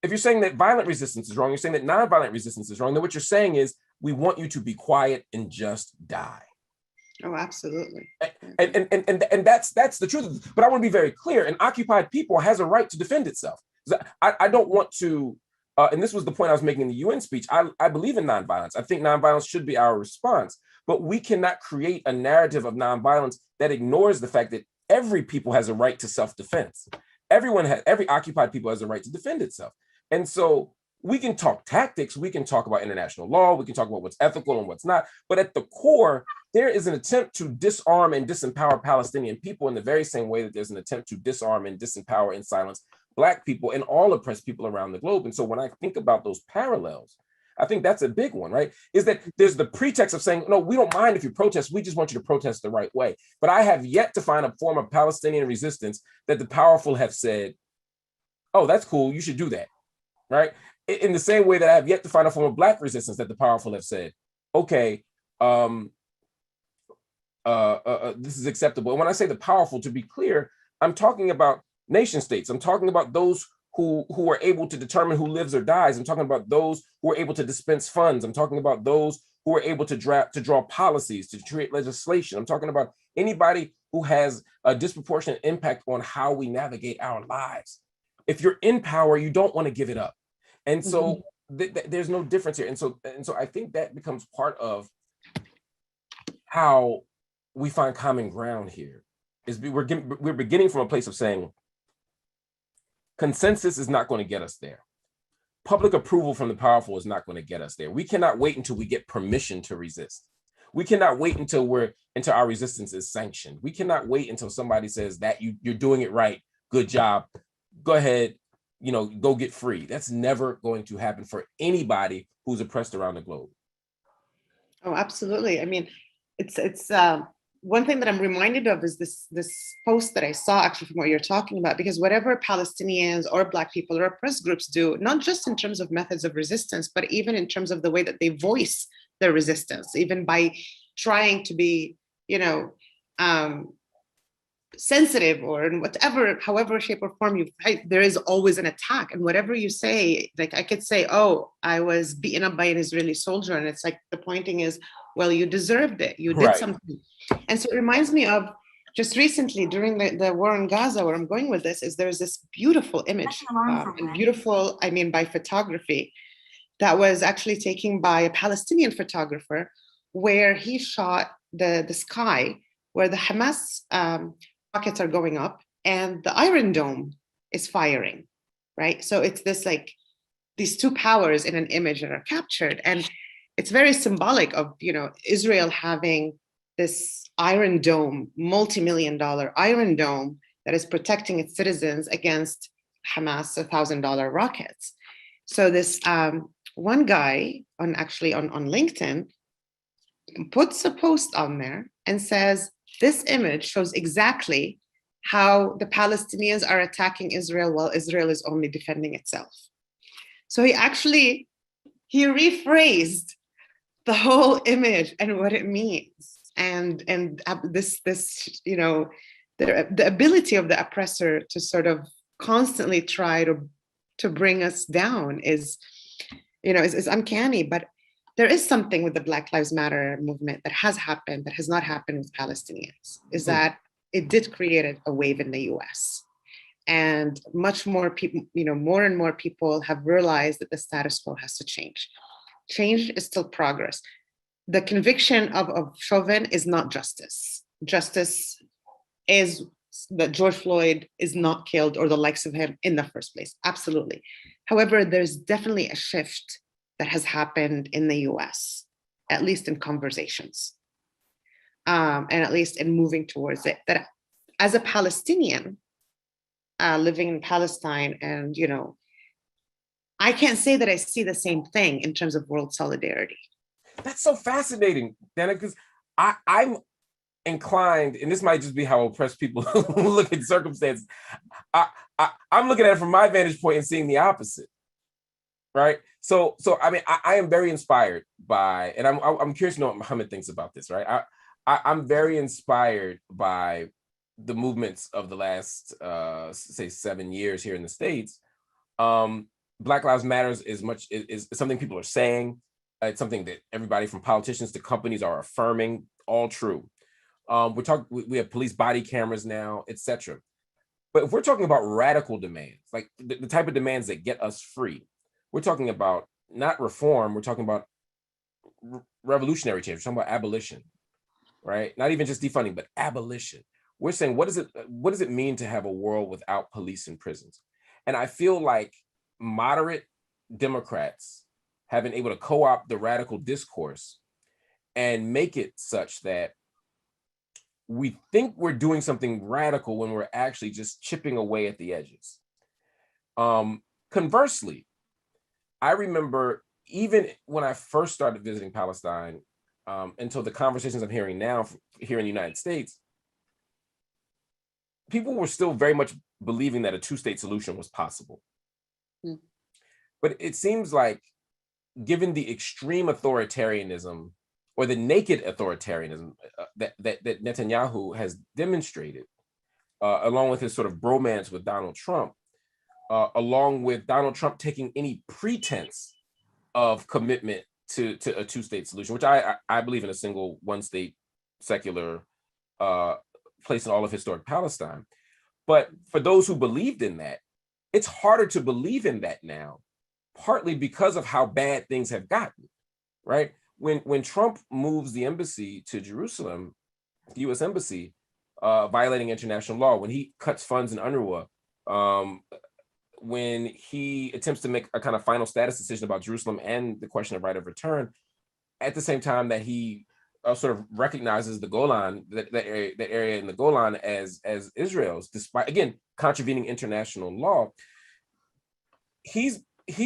if you're saying that violent resistance is wrong, you're saying that nonviolent resistance is wrong, then what you're saying is, we want you to be quiet and just die. Oh, absolutely. And that's the truth. But I want to be very clear, an occupied people has a right to defend itself. I don't want to, and this was the point I was making in the UN speech, I believe in nonviolence. I think nonviolence should be our response, but we cannot create a narrative of nonviolence that ignores the fact that every people has a right to self-defense. Every occupied people has a right to defend itself. And so we can talk tactics, we can talk about international law, we can talk about what's ethical and what's not, but at the core, there is an attempt to disarm and disempower Palestinian people in the very same way that there's an attempt to disarm and disempower and silence Black people and all oppressed people around the globe. And so when I think about those parallels, I think that's a big one, right? Is that there's the pretext of saying, no, we don't mind if you protest, we just want you to protest the right way. But I have yet to find a form of Palestinian resistance that the powerful have said, "Oh, that's cool, you should do that," right? In the same way that I have yet to find a form of Black resistance that the powerful have said, "Okay, this is acceptable." And when I say the powerful, to be clear, I'm talking about nation states. I'm talking about those who are able to determine who lives or dies. I'm talking about those who are able to dispense funds. I'm talking about those who are able to draw policies, to create legislation. I'm talking about anybody who has a disproportionate impact on how we navigate our lives. If you're in power, you don't want to give it up. And so there's no difference here. And so I think that becomes part of how we find common ground here. Is we're beginning from a place of saying, consensus is not going to get us there. Public approval from the powerful is not going to get us there. We cannot wait until we get permission to resist. We cannot wait until our resistance is sanctioned. We cannot wait until somebody says that you're doing it right, good job, go ahead, go get free. That's never going to happen for anybody who's oppressed around the globe. Oh, absolutely. I mean, it's one thing that I'm reminded of is this post that I saw actually from what you're talking about, because whatever Palestinians or Black people or oppressed groups do, not just in terms of methods of resistance, but even in terms of the way that they voice their resistance, even by trying to be, sensitive or in however shape or form there is always an attack. And whatever you say, like I could say, "Oh, I was beaten up by an Israeli soldier." And it's like, the pointing is, well, you deserved it. You did something. And so it reminds me of just recently during the war in Gaza, where I'm going with this is there's this beautiful image, and beautiful, I mean, by photography, that was actually taken by a Palestinian photographer, where he shot the sky, where the Hamas rockets are going up and the Iron Dome is firing, right? So it's this like these two powers in an image that are captured. And it's very symbolic of, Israel having this Iron Dome, multi-million-dollar Iron Dome that is protecting its citizens against Hamas $1,000 rockets. So this one guy on LinkedIn puts a post on there and says, this image shows exactly how the Palestinians are attacking Israel while Israel is only defending itself. So he rephrased the whole image and what it means, and this the ability of the oppressor to sort of constantly try to bring us down is uncanny. But there is something with the Black Lives Matter movement that has happened that has not happened with Palestinians, is that it did create a wave in the US. And much more people, more and more people have realized that the status quo has to change. Change is still progress. The conviction of Chauvin is not justice. Justice is that George Floyd is not killed, or the likes of him, in the first place. Absolutely. However, there's definitely a shift that has happened in the US, at least in conversations, and at least in moving towards it. That as a Palestinian living in Palestine, and I can't say that I see the same thing in terms of world solidarity. That's so fascinating, Dana, because I'm inclined, and this might just be how oppressed people look at circumstances. I'm looking at it from my vantage point and seeing the opposite, right? So I mean, I am very inspired by, and I'm curious to know what Mohammed thinks about this, right? I'm very inspired by the movements of the last, say, 7 years here in the States. Black Lives Matters is something people are saying. It's something that everybody from politicians to companies are affirming. All true. We have police body cameras now, etc. But if we're talking about radical demands, like the type of demands that get us free, we're talking about not reform. We're talking about revolutionary change. We're talking about abolition, right? Not even just defunding, but abolition. We're saying, what does it mean to have a world without police and prisons? And I feel like moderate Democrats have been able to co-opt the radical discourse and make it such that we think we're doing something radical when we're actually just chipping away at the edges. Conversely, I remember even when I first started visiting Palestine, until the conversations I'm hearing now here in the United States, people were still very much believing that a two-state solution was possible. Mm. But it seems like, given the extreme authoritarianism or the naked authoritarianism that Netanyahu has demonstrated, along with his sort of bromance with Donald Trump, along with Donald Trump taking any pretense of commitment to a two-state solution, which I believe in a single one-state secular place in all of historic Palestine. But for those who believed in that, it's harder to believe in that now, partly because of how bad things have gotten, right? When Trump moves the embassy to Jerusalem, the US embassy, violating international law, when he cuts funds in UNRWA, when he attempts to make a kind of final status decision about Jerusalem and the question of right of return, at the same time that he sort of recognizes the Golan, that area in the Golan as Israel's, despite, again, contravening international law, he's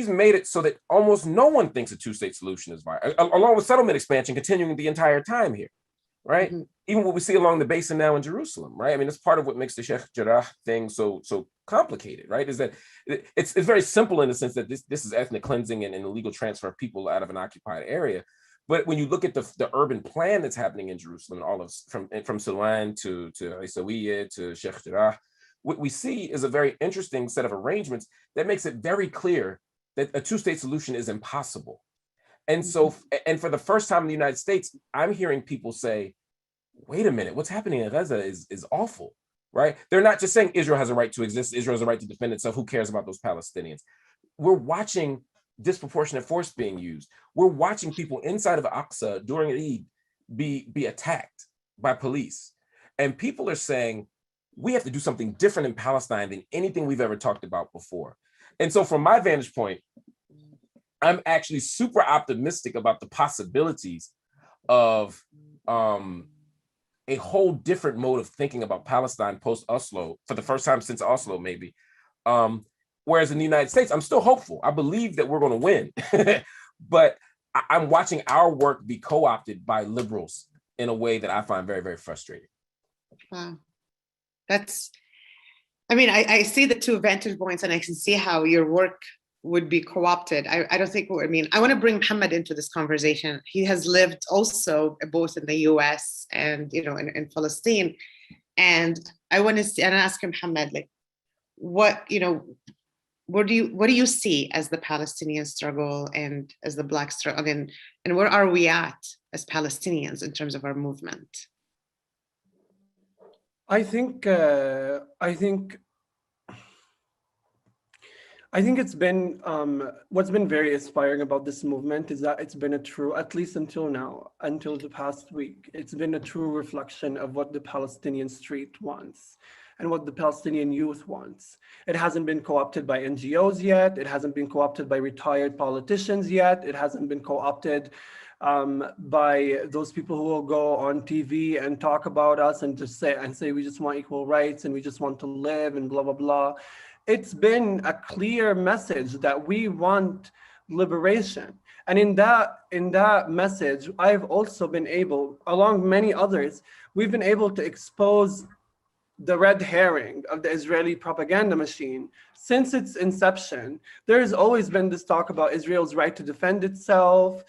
made it so that almost no one thinks a two-state solution is viable, along with settlement expansion continuing the entire time here, right? Mm-hmm. Even what we see along the basin now in Jerusalem, right? I mean, it's part of what makes the Sheikh Jarrah thing so complicated, right? Is that it's very simple in the sense that this is ethnic cleansing and illegal transfer of people out of an occupied area. But when you look at the urban plan that's happening in Jerusalem, and all of from Silwan to Isawiyah to Sheikh Jarrah, what we see is a very interesting set of arrangements that makes it very clear that a two-state solution is impossible. And so, and for the first time in the United States, I'm hearing people say, wait a minute, what's happening in Gaza is awful, right? They're not just saying Israel has a right to exist, Israel has a right to defend itself, who cares about those Palestinians? We're watching disproportionate force being used. We're watching people inside of Aqsa during Eid be attacked by police. And people are saying, we have to do something different in Palestine than anything we've ever talked about before. And so from my vantage point, I'm actually super optimistic about the possibilities of a whole different mode of thinking about Palestine post-Oslo, for the first time since Oslo, maybe. Whereas in the United States, I'm still hopeful. I believe that we're going to win. But I'm watching our work be co-opted by liberals in a way that I find very, very frustrating. Wow. That's I mean, I see the two vantage points and I can see how your work would be co-opted. I don't think, I mean, I want to bring Mohammed into this conversation. He has lived also both in the US and, you know, in Palestine. And I want to ask him, Mohammed, like, what, you know, what do you see as the Palestinian struggle and as the Black struggle, and where are we at as Palestinians in terms of our movement? I think it's been what's been very inspiring about this movement is that it's been a true, at least until now, until the past week, it's been a true reflection of what the Palestinian street wants and what the Palestinian youth wants. It hasn't been co-opted by NGOs yet. It hasn't been co-opted by retired politicians yet. It hasn't been co-opted by those people who will go on TV and talk about us and just say we just want equal rights and we just want to live and blah, blah, blah. It's been a clear message that we want liberation. And in that message, I've also been able, along many others, we've been able to expose the red herring of the Israeli propaganda machine. Since its inception, there's always been this talk about Israel's right to defend itself.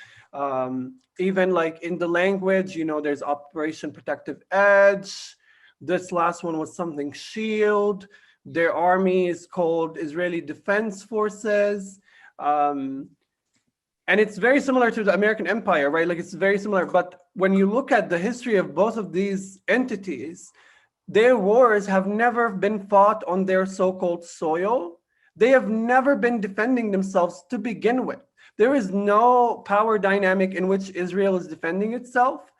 Even like in the language, you know, there's Operation Protective Edge. This last one was something Shield. Their army is called Israeli Defense Forces. And it's very similar to the American Empire, right? Like it's very similar. But when you look at the history of both of these entities, their wars have never been fought on their so-called soil. They have never been defending themselves to begin with. There is no power dynamic in which Israel is defending itself.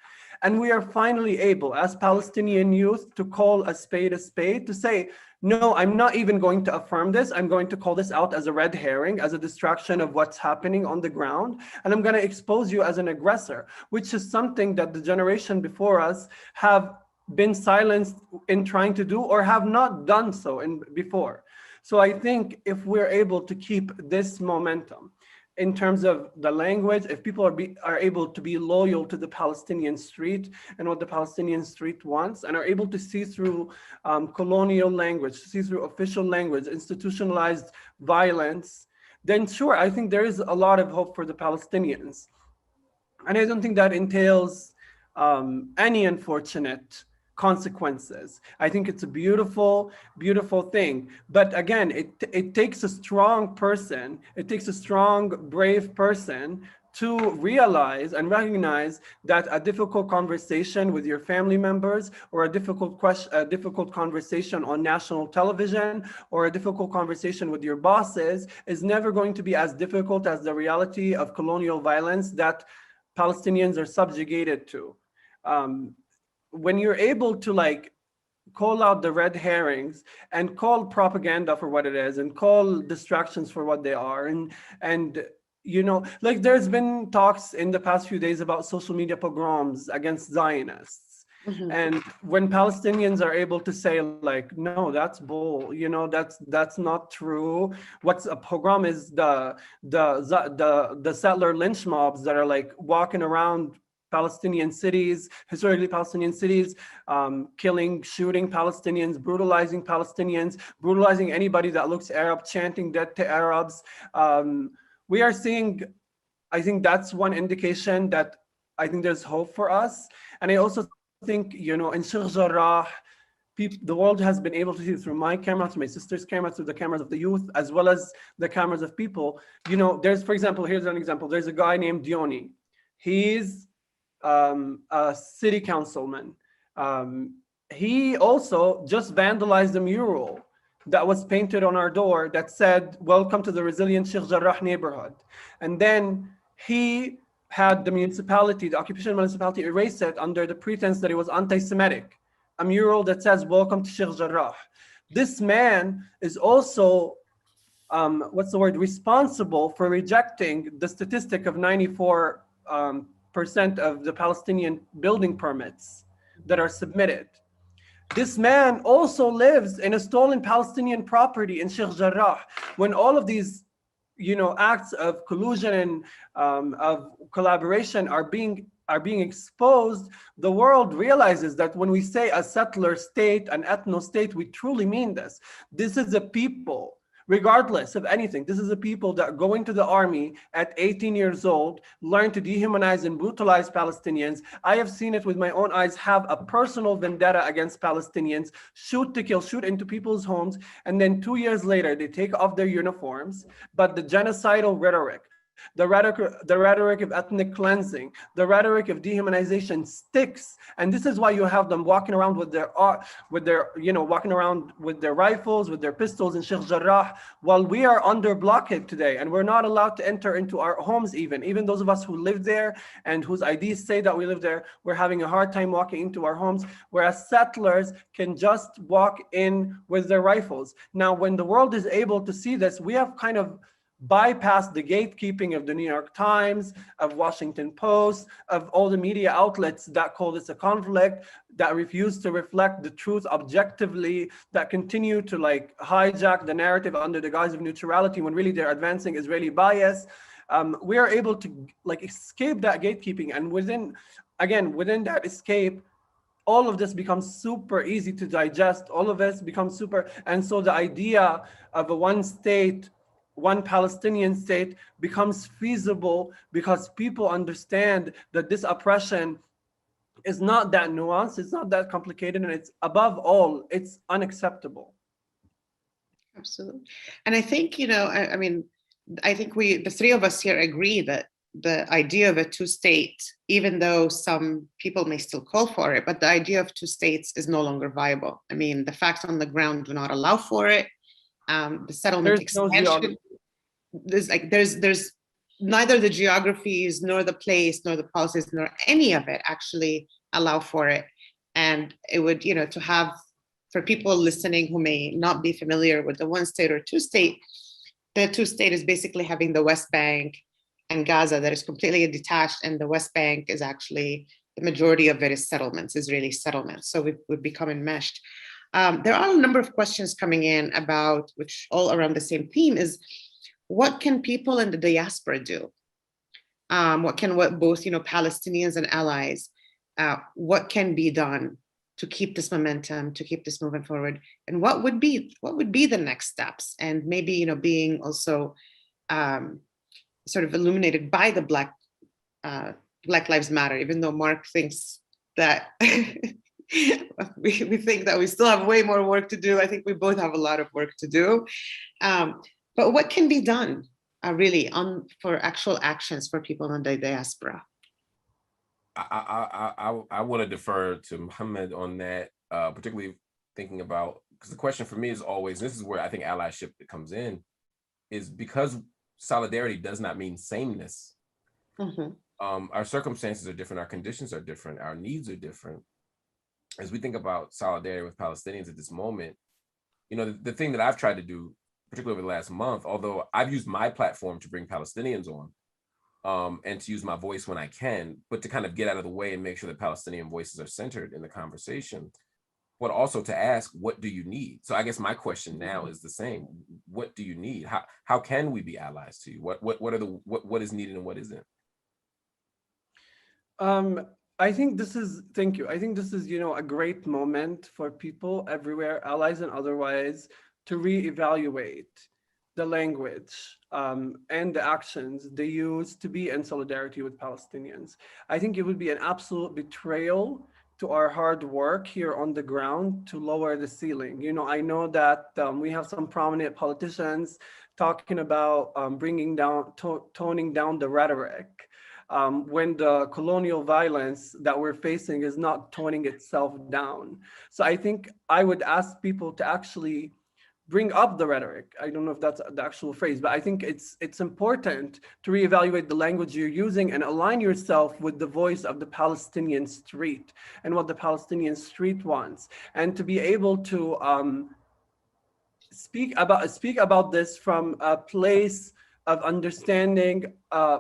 And we are finally able, as Palestinian youth, to call a spade, to say, no, I'm not even going to affirm this. I'm going to call this out as a red herring, as a distraction of what's happening on the ground. And I'm going to expose you as an aggressor, which is something that the generation before us have been silenced in trying to do or have not done so before. So I think if we're able to keep this momentum in terms of the language, if people are able to be loyal to the Palestinian street and what the Palestinian street wants, and are able to see through colonial language, see through official language, institutionalized violence, then sure, I think there is a lot of hope for the Palestinians. And I don't think that entails any unfortunate consequences. I think it's a beautiful, beautiful thing. But again, it takes a strong person, it takes a strong, brave person to realize and recognize that a difficult conversation with your family members, or a difficult conversation on national television, or a difficult conversation with your bosses is never going to be as difficult as the reality of colonial violence that Palestinians are subjugated to. When you're able to like call out the red herrings and call propaganda for what it is and call distractions for what they are, and you know, like there's been talks in the past few days about social media pogroms against Zionists. Mm-hmm. And when Palestinians are able to say like, no, that's bull, you know, that's not true. What's a pogrom is the settler lynch mobs that are like walking around Palestinian cities, historically Palestinian cities, killing, shooting Palestinians, brutalizing anybody that looks Arab, chanting death to Arabs. We are seeing, I think that's one indication that I think there's hope for us. And I also think, you know, in Sheikh Jarrah, the world has been able to see through my camera, through my sister's camera, through the cameras of the youth, as well as the cameras of people. You know, there's, for example, here's an example. There's a guy named Dioni. He's a city councilman. He also just vandalized a mural that was painted on our door that said, "Welcome to the resilient Sheikh Jarrah neighborhood." And then he had the municipality, the occupation municipality, erase it under the pretense that it was anti-Semitic. A mural that says, "Welcome to Sheikh Jarrah." This man is also, responsible for rejecting the statistic of 94% of the Palestinian building permits that are submitted. This man also lives in a stolen Palestinian property in Sheikh Jarrah. When all of these, you know, acts of collusion and of collaboration are being are being exposed, the world realizes that when we say a settler state, an ethno-state, we truly mean this. This is a people, regardless of anything. This is a people that go into the army at 18 years old, learn to dehumanize and brutalize Palestinians. I have seen it with my own eyes, have a personal vendetta against Palestinians, shoot to kill, shoot into people's homes, and then 2 years later, they take off their uniforms, but the genocidal rhetoric, the rhetoric of ethnic cleansing, the rhetoric of dehumanization sticks, and this is why you have them walking around with their walking around with their rifles, with their pistols in Sheikh Jarrah, while we are under blockade today, and we're not allowed to enter into our homes. Even those of us who live there and whose IDs say that we live there, we're having a hard time walking into our homes, whereas settlers can just walk in with their rifles. Now, when the world is able to see this, we have kind of bypass the gatekeeping of the New York Times, of Washington Post, of all the media outlets that call this a conflict, that refuse to reflect the truth objectively, that continue to like hijack the narrative under the guise of neutrality when really they're advancing Israeli bias. We are able to like escape that gatekeeping, and within that escape, all of this becomes super easy to digest. All of this becomes super, and so the idea of a one state, one Palestinian state becomes feasible because people understand that this oppression is not that nuanced, it's not that complicated, and it's above all, it's unacceptable. Absolutely. And I think, I mean, I think the three of us here agree that the idea of a two-state, even though some people may still call for it, but the idea of two states is no longer viable. I mean, the facts on the ground do not allow for it. The settlement expansion, there's neither the geographies nor the place nor the policies nor any of it actually allow for it. And it would, to have, for people listening who may not be familiar with the one state or two state, the two state is basically having the West Bank and Gaza that is completely detached, and the West Bank is actually, the majority of it is settlements, Israeli settlements. So we've become enmeshed. There are a number of questions coming in about, which all around the same theme, is what can people in the diaspora do? What both, Palestinians and allies, what can be done to keep this momentum, to keep this moving forward? And what would be the next steps? And maybe, being also sort of illuminated by the Black Lives Matter, even though Marc thinks that we think that we still have way more work to do. I think we both have a lot of work to do. But what can be done really for actual actions for people in the diaspora? I want to defer to Mohammed on that, particularly thinking about, because the question for me is always, this is where I think allyship comes in, is because solidarity does not mean sameness. Mm-hmm. Our circumstances are different, our conditions are different, our needs are different. As we think about solidarity with Palestinians at this moment, the thing that I've tried to do, particularly over the last month, although I've used my platform to bring Palestinians on, and to use my voice when I can, but to kind of get out of the way and make sure that Palestinian voices are centered in the conversation, but also to ask, what do you need? So I guess my question now is the same. What do you need? How can we be allies to you? What is needed and what isn't? I think this is, thank you. I think this is, a great moment for people everywhere, allies and otherwise, to reevaluate the language and the actions they use to be in solidarity with Palestinians. I think it would be an absolute betrayal to our hard work here on the ground to lower the ceiling. I know that we have some prominent politicians talking about bringing down, toning down the rhetoric, when the colonial violence that we're facing is not toning itself down. So I think I would ask people to actually bring up the rhetoric. I don't know if that's the actual phrase, but I think it's important to reevaluate the language you're using and align yourself with the voice of the Palestinian street and what the Palestinian street wants, and to be able to speak about this from a place of understanding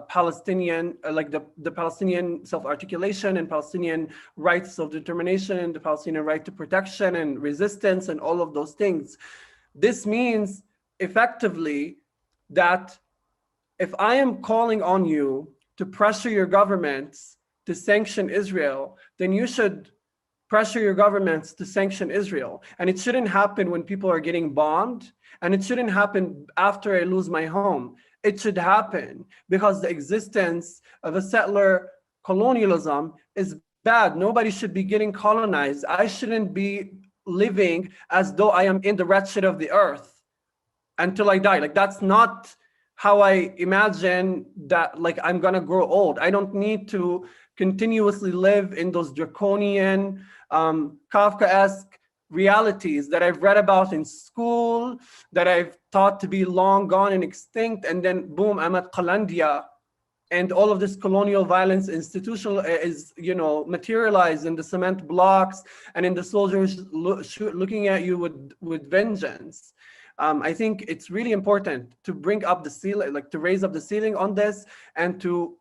Palestinian, like the Palestinian self-articulation and Palestinian rights of self-determination and the Palestinian right to protection and resistance and all of those things. This means effectively that if I am calling on you to pressure your governments to sanction Israel, then you should pressure your governments to sanction Israel. And it shouldn't happen when people are getting bombed, and it shouldn't happen after I lose my home. It should happen because the existence of a settler colonialism is bad. Nobody should be getting colonized. I shouldn't be living as though I am in the wretched of the earth until I die. Like, that's not how I imagine that, like, I'm gonna grow old. I don't need to continuously live in those draconian, Kafkaesque realities that I've read about in school, that I've thought to be long gone and extinct, and then boom, I'm at Qalandia, and all of this colonial violence institutional is, you know, materialized in the cement blocks and in the soldiers looking at you with vengeance. I think it's really important to bring up the ceiling, like to raise up the ceiling on this, and to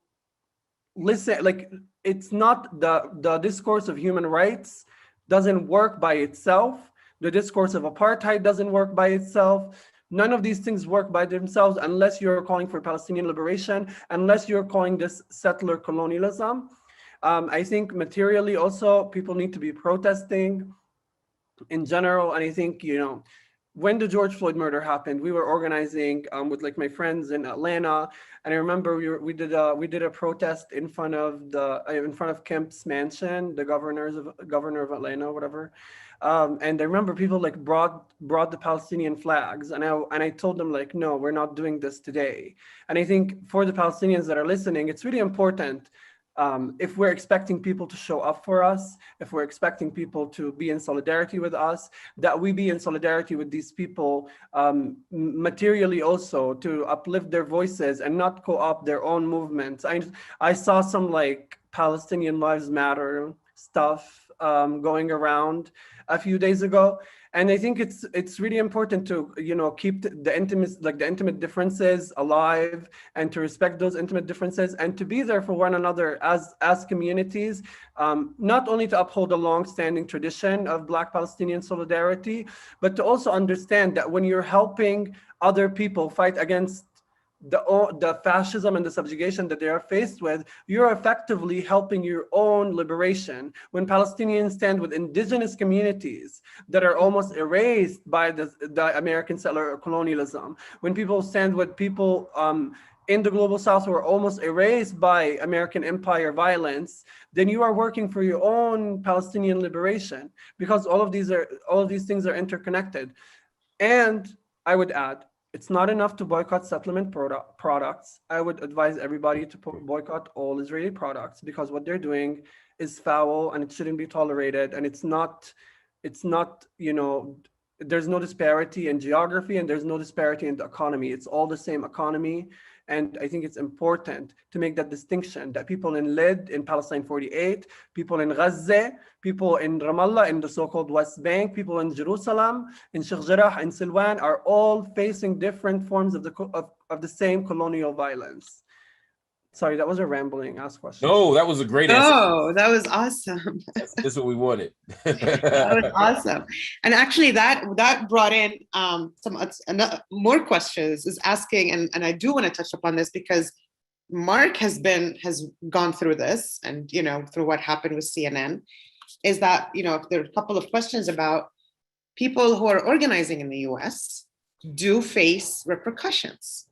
listen. Like, it's not the discourse of human rights doesn't work by itself. The discourse of apartheid doesn't work by itself. None of these things work by themselves unless you're calling for Palestinian liberation, unless you're calling this settler colonialism. I think materially also people need to be protesting in general. And I think, you know, when the George Floyd murder happened, we were organizing with like my friends in Atlanta, and I remember we did a protest in front of Kemp's mansion, the governor of Atlanta, whatever. And I remember people like brought the Palestinian flags, and I told them, like, no, we're not doing this today. And I think for the Palestinians that are listening, it's really important. If we're expecting people to show up for us, if we're expecting people to be in solidarity with us, that we be in solidarity with these people materially also, to uplift their voices and not co-opt their own movements. I saw some like Palestinian Lives Matter stuff going around a few days ago. And I think it's really important to, you know, keep the intimate differences alive, and to respect those intimate differences, and to be there for one another as communities, not only to uphold a long-standing tradition of Black Palestinian solidarity, but to also understand that when you're helping other people fight against the fascism and the subjugation that they are faced with, you're effectively helping your own liberation. When Palestinians stand with indigenous communities that are almost erased by the American settler colonialism, when people stand with people in the global South who are almost erased by American empire violence, then you are working for your own Palestinian liberation, because all of these things are interconnected. And I would add, it's not enough to boycott settlement products. I would advise everybody to boycott all Israeli products, because what they're doing is foul and it shouldn't be tolerated. And it's not, you know, there's no disparity in geography and there's no disparity in the economy. It's all the same economy. And I think it's important to make that distinction, that people in Lid, in Palestine 48, people in Gaza, people in Ramallah, in the so-called West Bank, people in Jerusalem, in Sheikh Jarrah, in Silwan, are all facing different forms of the same colonial violence. Sorry, that was a rambling ass question. No, that was a great answer. Oh, that was awesome. That's what we wanted. That was awesome. And actually that brought in more questions, is asking, and I do want to touch upon this because Marc has gone through this, and, you know, through what happened with CNN, is that, you know, there are a couple of questions about people who are organizing in the US do face repercussions.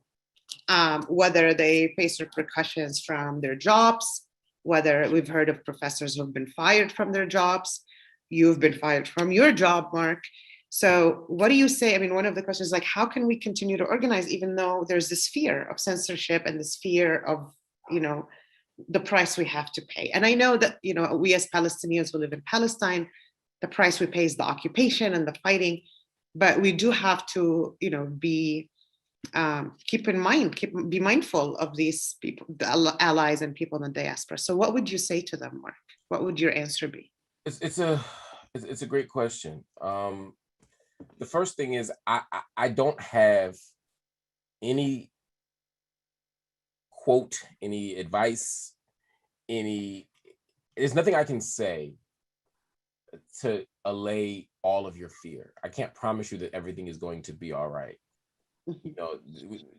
Whether they face repercussions from their jobs, whether we've heard of professors who've been fired from their jobs. You've been fired from your job, Marc. So what do you say? I mean, one of the questions is like, how can we continue to organize even though there's this fear of censorship and this fear of, you know, the price we have to pay? And I know that, you know, we as Palestinians who live in Palestine, the price we pay is the occupation and the fighting, but we do have to, you know, be mindful of these people, the allies and people in the diaspora. So what would you say to them, Marc? What would your answer be? It's a great question. The first thing is I don't have any quote, any advice, there's nothing I can say to allay all of your fear. I can't promise you that everything is going to be all right. You know,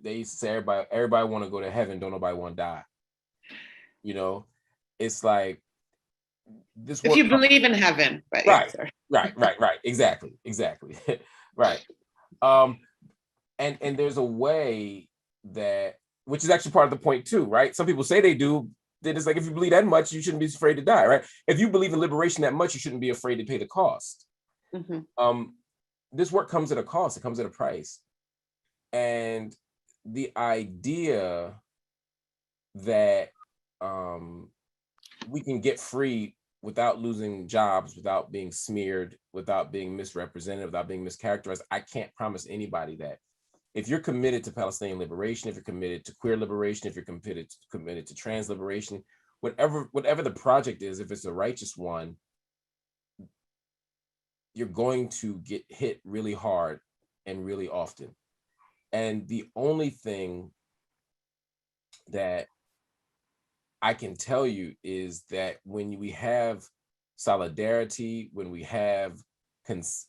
they say everybody want to go to heaven, don't nobody want to die. You know, it's like this If work. you believe in heaven, but Right, yeah, sorry. right, exactly, right. And there's a way that, which is actually part of the point too, right? Some people say they do. That it's like, if you believe that much, you shouldn't be afraid to die, right? If you believe in liberation that much, you shouldn't be afraid to pay the cost. This work comes at a cost. It comes at a price. And the idea that we can get free without losing jobs, without being smeared, without being misrepresented, without being mischaracterized, I can't promise anybody that. If you're committed to Palestinian liberation, if you're committed to queer liberation, if you're committed to trans liberation, whatever the project is, if it's a righteous one, you're going to get hit really hard and really often. And the only thing that I can tell you is that when we have solidarity, when we have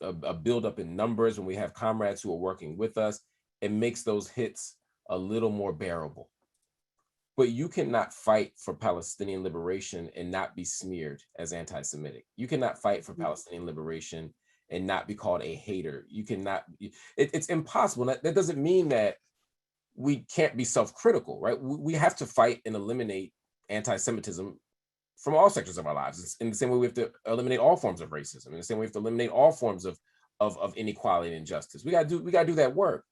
a buildup in numbers, when we have comrades who are working with us, it makes those hits a little more bearable. But you cannot fight for Palestinian liberation and not be smeared as anti-Semitic. You cannot fight for Palestinian liberation and not be called a hater. You cannot, it's impossible. That doesn't mean that we can't be self-critical, right? We have to fight and eliminate anti-Semitism from all sectors of our lives. It's in the same way we have to eliminate all forms of racism. In the same way we have to eliminate all forms of inequality and injustice. We gotta do that work.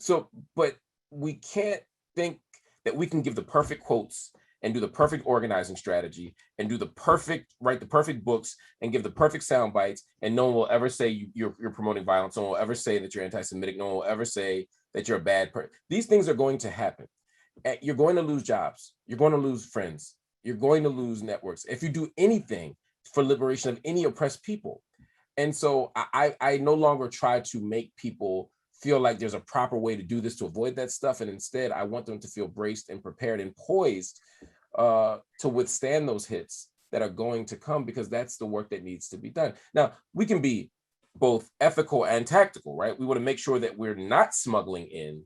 So, but we can't think that we can give the perfect quotes and do the perfect organizing strategy and write the perfect books and give the perfect sound bites, and no one will ever say you're promoting violence. No one will ever say that you're anti-Semitic. No one will ever say that you're a bad person. These things are going to happen. You're going to lose jobs. You're going to lose friends. You're going to lose networks if you do anything for liberation of any oppressed people. And so I no longer try to make people feel like there's a proper way to do this to avoid that stuff. And instead, I want them to feel braced and prepared and poised to withstand those hits that are going to come, because that's the work that needs to be done. Now, we can be both ethical and tactical, right? We want to make sure that we're not smuggling in,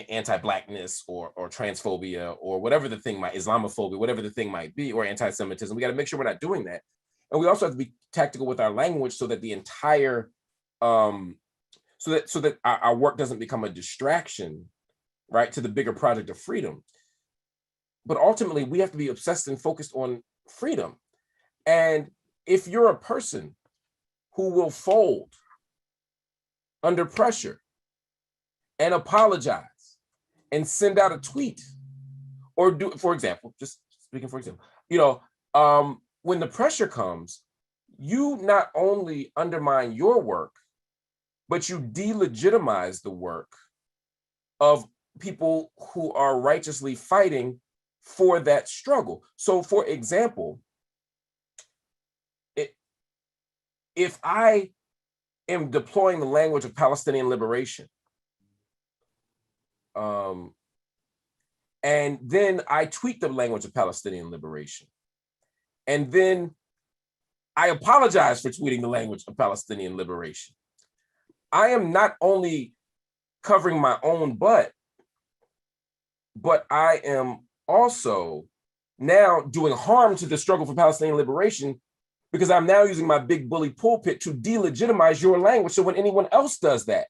anti-Blackness or transphobia or whatever the thing Islamophobia, whatever the thing might be, or anti-Semitism. We got to make sure we're not doing that. And we also have to be tactical with our language so that the entire, so that our work doesn't become a distraction, right, to the bigger project of freedom. But ultimately, we have to be obsessed and focused on freedom. And if you're a person who will fold under pressure and apologize and send out a tweet, or do, for example, just speaking for example, when the pressure comes, you not only undermine your work, but you delegitimize the work of people who are righteously fighting for that struggle. So, for example, if I am deploying the language of Palestinian liberation, and then I tweet the language of Palestinian liberation, and then I apologize for tweeting the language of Palestinian liberation, I am not only covering my own butt, but I am also now doing harm to the struggle for Palestinian liberation, because I'm now using my big bully pulpit to delegitimize your language. So when anyone else does that,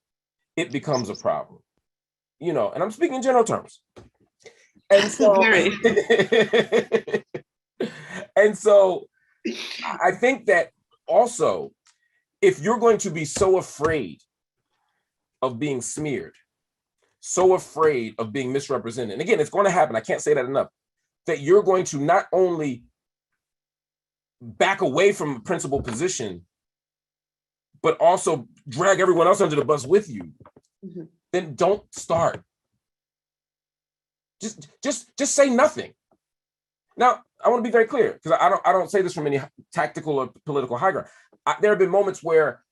it becomes a problem, and I'm speaking in general terms. And so, and so I think that also, if you're going to be so afraid of being smeared, so afraid of being misrepresented, and again, it's going to happen, I can't say that enough, that you're going to not only back away from a principled position, but also drag everyone else under the bus with you, then don't start. Just say nothing. Now, I want to be very clear, because I don't say this from any tactical or political high ground. There have been moments where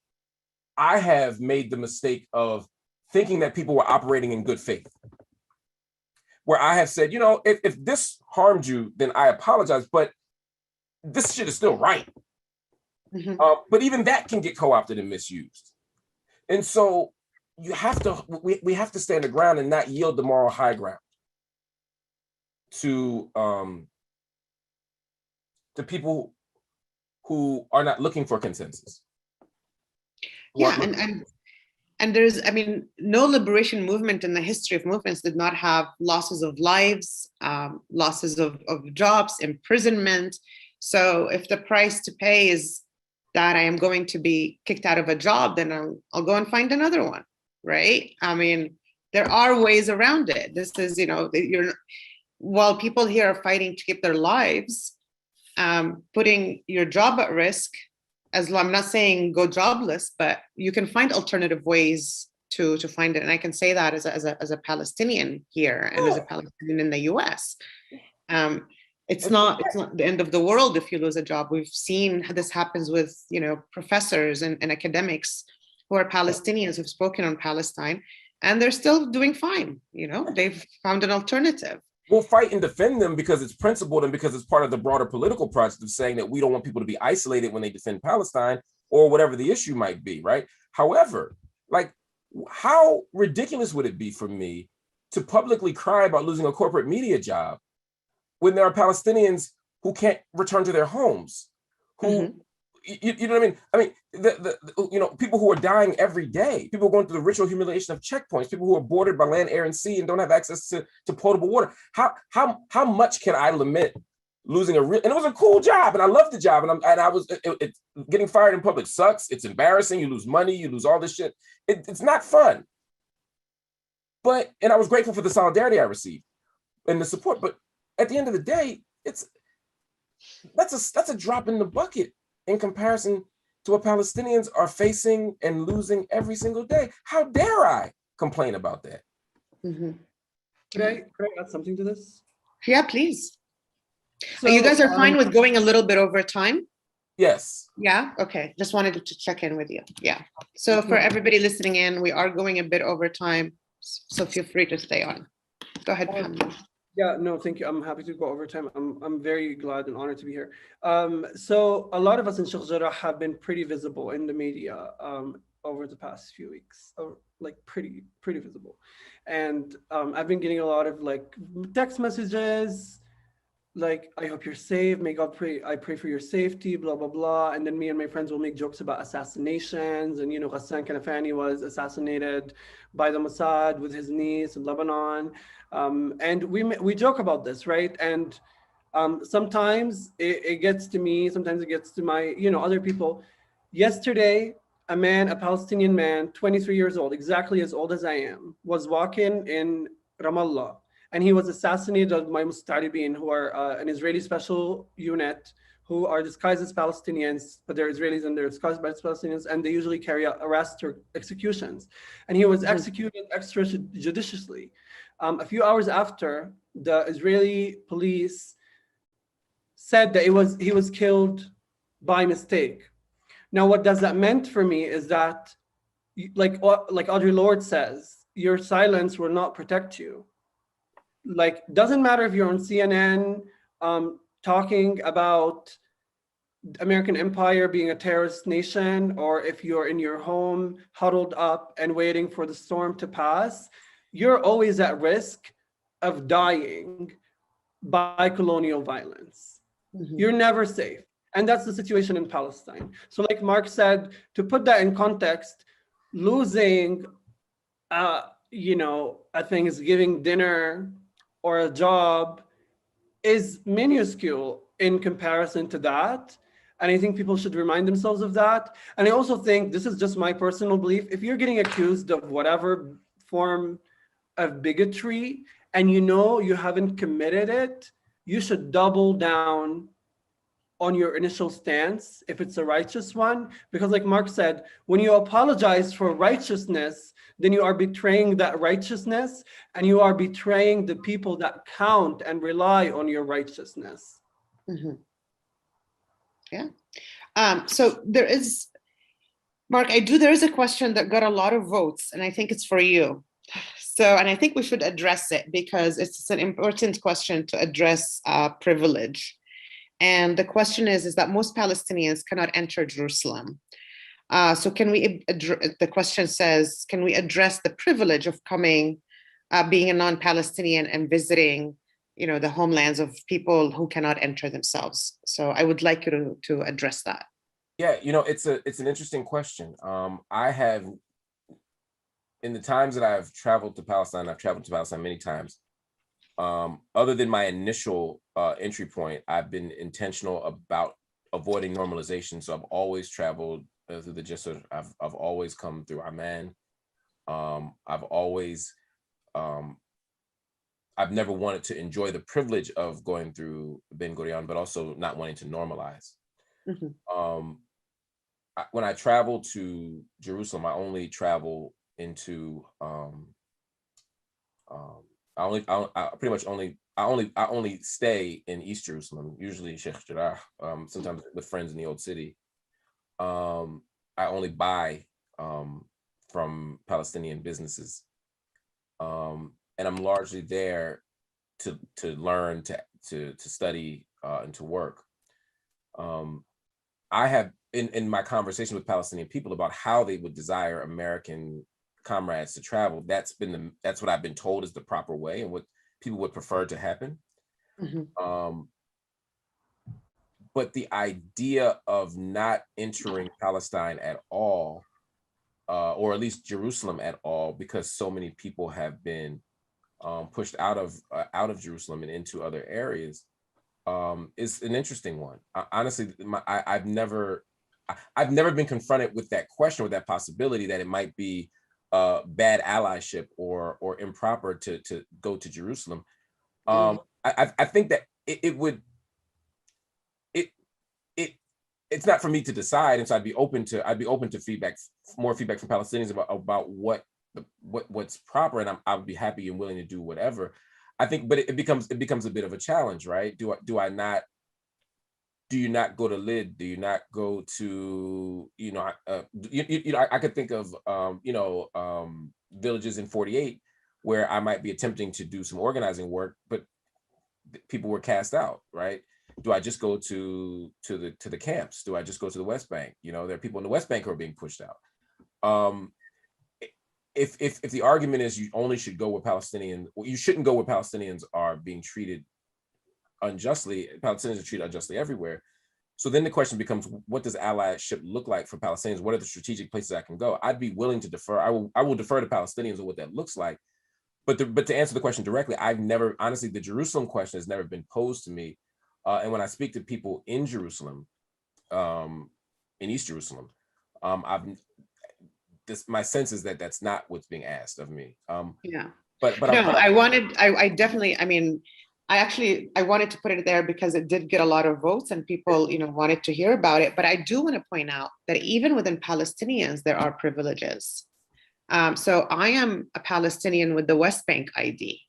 I have made the mistake of thinking that people were operating in good faith, where I have said, if this harmed you, then I apologize, but this shit is still right. But even that can get co-opted and misused. And so we have to stand the ground and not yield the moral high ground to to people who are not looking for consensus. Yeah, and there's, I mean, no liberation movement in the history of movements did not have losses of lives, losses of jobs, imprisonment. So if the price to pay is that I am going to be kicked out of a job, then I'll go and find another one, right? I mean, there are ways around it. This is, while people here are fighting to keep their lives, putting your job at risk, I'm not saying go jobless, but you can find alternative ways to find it. And I can say that as a Palestinian here and as a Palestinian in the US. It's not the end of the world if you lose a job. We've seen how this happens with, professors and academics who are Palestinians who've spoken on Palestine, and they're still doing fine. They've found an alternative. We'll fight and defend them because it's principled and because it's part of the broader political process of saying that we don't want people to be isolated when they defend Palestine or whatever the issue might be, right? However, how ridiculous would it be for me to publicly cry about losing a corporate media job when there are Palestinians who can't return to their homes, who, you know what I mean? People who are dying every day, people going through the ritual humiliation of checkpoints, people who are bordered by land, air, and sea and don't have access to potable water. How much can I lament losing and it was a cool job and I loved the job and I was getting fired in public sucks. It's embarrassing. You lose money, you lose all this shit. It's not fun. And I was grateful for the solidarity I received and the support. But at the end of the day, that's a drop in the bucket in comparison to what Palestinians are facing and losing every single day. How dare I complain about that? Could I add something to this? Yeah, please. So, you guys are fine with going a little bit over time? Yes. Yeah, okay. Just wanted to check in with you. Yeah. So for everybody listening in, we are going a bit over time, so feel free to stay on. Go ahead, Mohammed. Yeah, no, thank you. I'm happy to go over time. I'm very glad and honored to be here. So a lot of us in Sheikh Jarrah have been pretty visible in the media over the past few weeks, pretty visible. And I've been getting a lot of text messages, I hope you're safe, may God I pray for your safety, blah, blah, blah. And then me and my friends will make jokes about assassinations. And, Ghassan Kanafani was assassinated by the Mossad with his niece in Lebanon. And we joke about this, right? And sometimes it gets to me, sometimes it gets to my, other people. Yesterday, a Palestinian man, 23 years old, exactly as old as I am, was walking in Ramallah. And he was assassinated by Mustaribin, who are an Israeli special unit who are disguised as Palestinians, but they're Israelis and they're disguised as Palestinians, and they usually carry out arrests or executions. And he was executed extrajudiciously. A few hours after, the Israeli police said that he was killed by mistake. Now, what does that meant for me is that, like Audre Lorde says, your silence will not protect you. Doesn't matter if you're on CNN talking about American empire being a terrorist nation, or if you're in your home huddled up and waiting for the storm to pass, you're always at risk of dying by colonial violence. You're never safe. And that's the situation in Palestine. So like Marc said, to put that in context, losing a Thanksgiving dinner or a job is minuscule in comparison to that. And I think people should remind themselves of that. And I also think, this is just my personal belief, if you're getting accused of whatever form of bigotry and you haven't committed it, you should double down on your initial stance if it's a righteous one. Because like Marc said, when you apologize for righteousness, then you are betraying that righteousness and you are betraying the people that count and rely on your righteousness. Yeah. So there is, Marc, there is a question that got a lot of votes, and I think it's for you. And I think we should address it because it's an important question to address privilege. And the question is that most Palestinians cannot enter Jerusalem. So the question says, can we address the privilege of coming, being a non-Palestinian and visiting, the homelands of people who cannot enter themselves. So I would like you to address that. Yeah, it's an interesting question. I have, in the times that I've traveled to Palestine, I've traveled to Palestine many times. Other than my initial entry point, I've been intentional about avoiding normalization. So I've always traveled through the Jisr. I've always come through Amman. I've never wanted to enjoy the privilege of going through Ben Gurion, but also not wanting to normalize. Mm-hmm. When I travel to Jerusalem, I only travel into I only stay in East Jerusalem, usually Sheikh, Jarrah, sometimes with friends in the old city. I only buy from Palestinian businesses. And I'm largely there to learn, to study, and to work. I have, in my conversation with Palestinian people about how they would desire American comrades to travel, that's what I've been told is the proper way and what people would prefer to happen. Mm-hmm. But the idea of not entering Palestine at all, or at least Jerusalem at all, because so many people have been pushed out of Jerusalem and into other areas, is an interesting one. Honestly, I've never been confronted with that question, with that possibility that it might be bad allyship or improper to go to Jerusalem. I think that it's not for me to decide, and so I'd be open to feedback, more feedback from Palestinians about what's proper, and I would be happy and willing to do whatever. I think, but it becomes a bit of a challenge, right? Do you not go to Lid? Do you not go to, I could think of villages in 48 where I might be attempting to do some organizing work, but people were cast out, right? Do I just go to the camps? Do I just go to the West Bank? There are people in the West Bank who are being pushed out. If the argument is you only should go where you shouldn't go where Palestinians are being treated unjustly. Palestinians are treated unjustly everywhere. So then the question becomes, what does allyship look like for Palestinians? What are the strategic places I can go? I'd be willing to defer. I will defer to Palestinians on what that looks like. But to answer the question directly, honestly, the Jerusalem question has never been posed to me. And when I speak to people in Jerusalem, in East Jerusalem, my sense is that that's not what's being asked of me. Yeah. But no, I wanted to put it there because it did get a lot of votes and people, wanted to hear about it. But I do want to point out that even within Palestinians, there are privileges. So I am a Palestinian with the West Bank ID.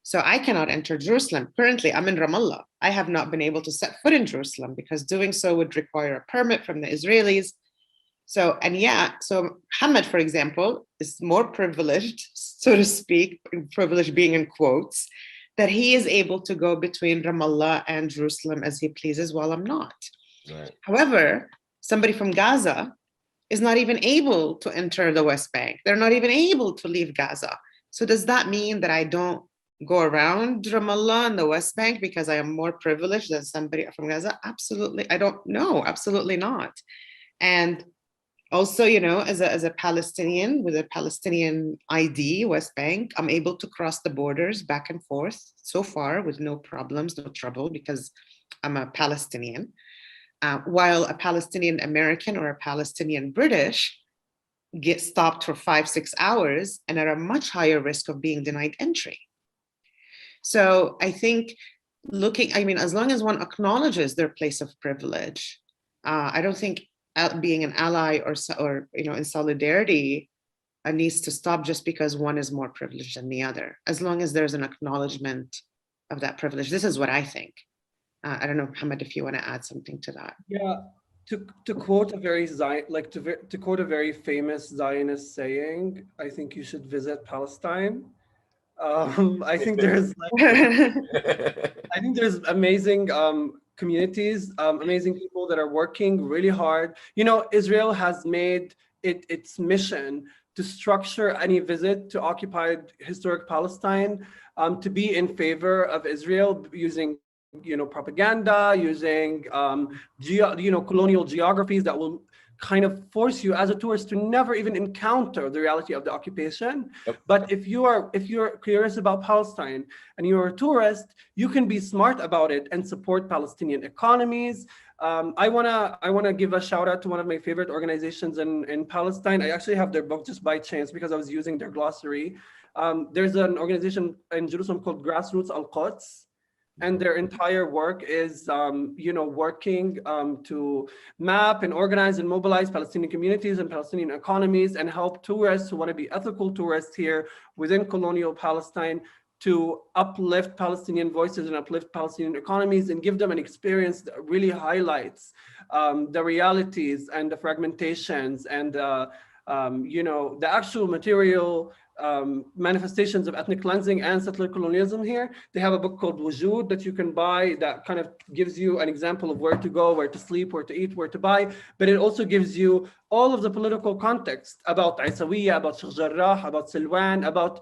So I cannot enter Jerusalem. Currently, I'm in Ramallah. I have not been able to set foot in Jerusalem because doing so would require a permit from the Israelis. So Mohammed, for example, is more privileged, so to speak, privilege being in quotes, that he is able to go between Ramallah and Jerusalem as he pleases while I'm not. Right. However, somebody from Gaza is not even able to enter the West Bank. They're not even able to leave Gaza. So does that mean that I don't go around Ramallah and the West Bank because I am more privileged than somebody from Gaza? Absolutely. I don't know. Absolutely not. And also, as a Palestinian with a Palestinian ID, West Bank, I'm able to cross the borders back and forth so far with no problems, no trouble, because I'm a Palestinian. While a Palestinian American or a Palestinian British get stopped for 5-6 hours and are at a much higher risk of being denied entry. So I think as long as one acknowledges their place of privilege, I don't think being an ally or in solidarity needs to stop just because one is more privileged than the other, as long as there's an acknowledgement of that privilege. This is what I think. I don't know, Mohammed, if you want to add something to that. Yeah, to quote a very to quote a very famous Zionist saying, I think you should visit Palestine. I think there's amazing communities, amazing people that are working really hard. Israel has made its mission to structure any visit to occupied historic Palestine to be in favor of Israel using propaganda, using colonial geographies that will kind of force you as a tourist to never even encounter the reality of the occupation. Yep. But if you're curious about Palestine and you're a tourist, you can be smart about it and support Palestinian economies. I wanna give a shout out to one of my favorite organizations in Palestine. I actually have their book just by chance because I was using their glossary. There's an organization in Jerusalem called Grassroots Al-Quds. And their entire work is, working to map and organize and mobilize Palestinian communities and Palestinian economies and help tourists who want to be ethical tourists here within colonial Palestine to uplift Palestinian voices and uplift Palestinian economies and give them an experience that really highlights the realities and the fragmentations and the actual material manifestations of ethnic cleansing and settler colonialism here. They have a book called Wujud that you can buy that kind of gives you an example of where to go, where to sleep, where to eat, where to buy, but it also gives you all of the political context about Isawiya, about Sheikh Jarrah, about Silwan, about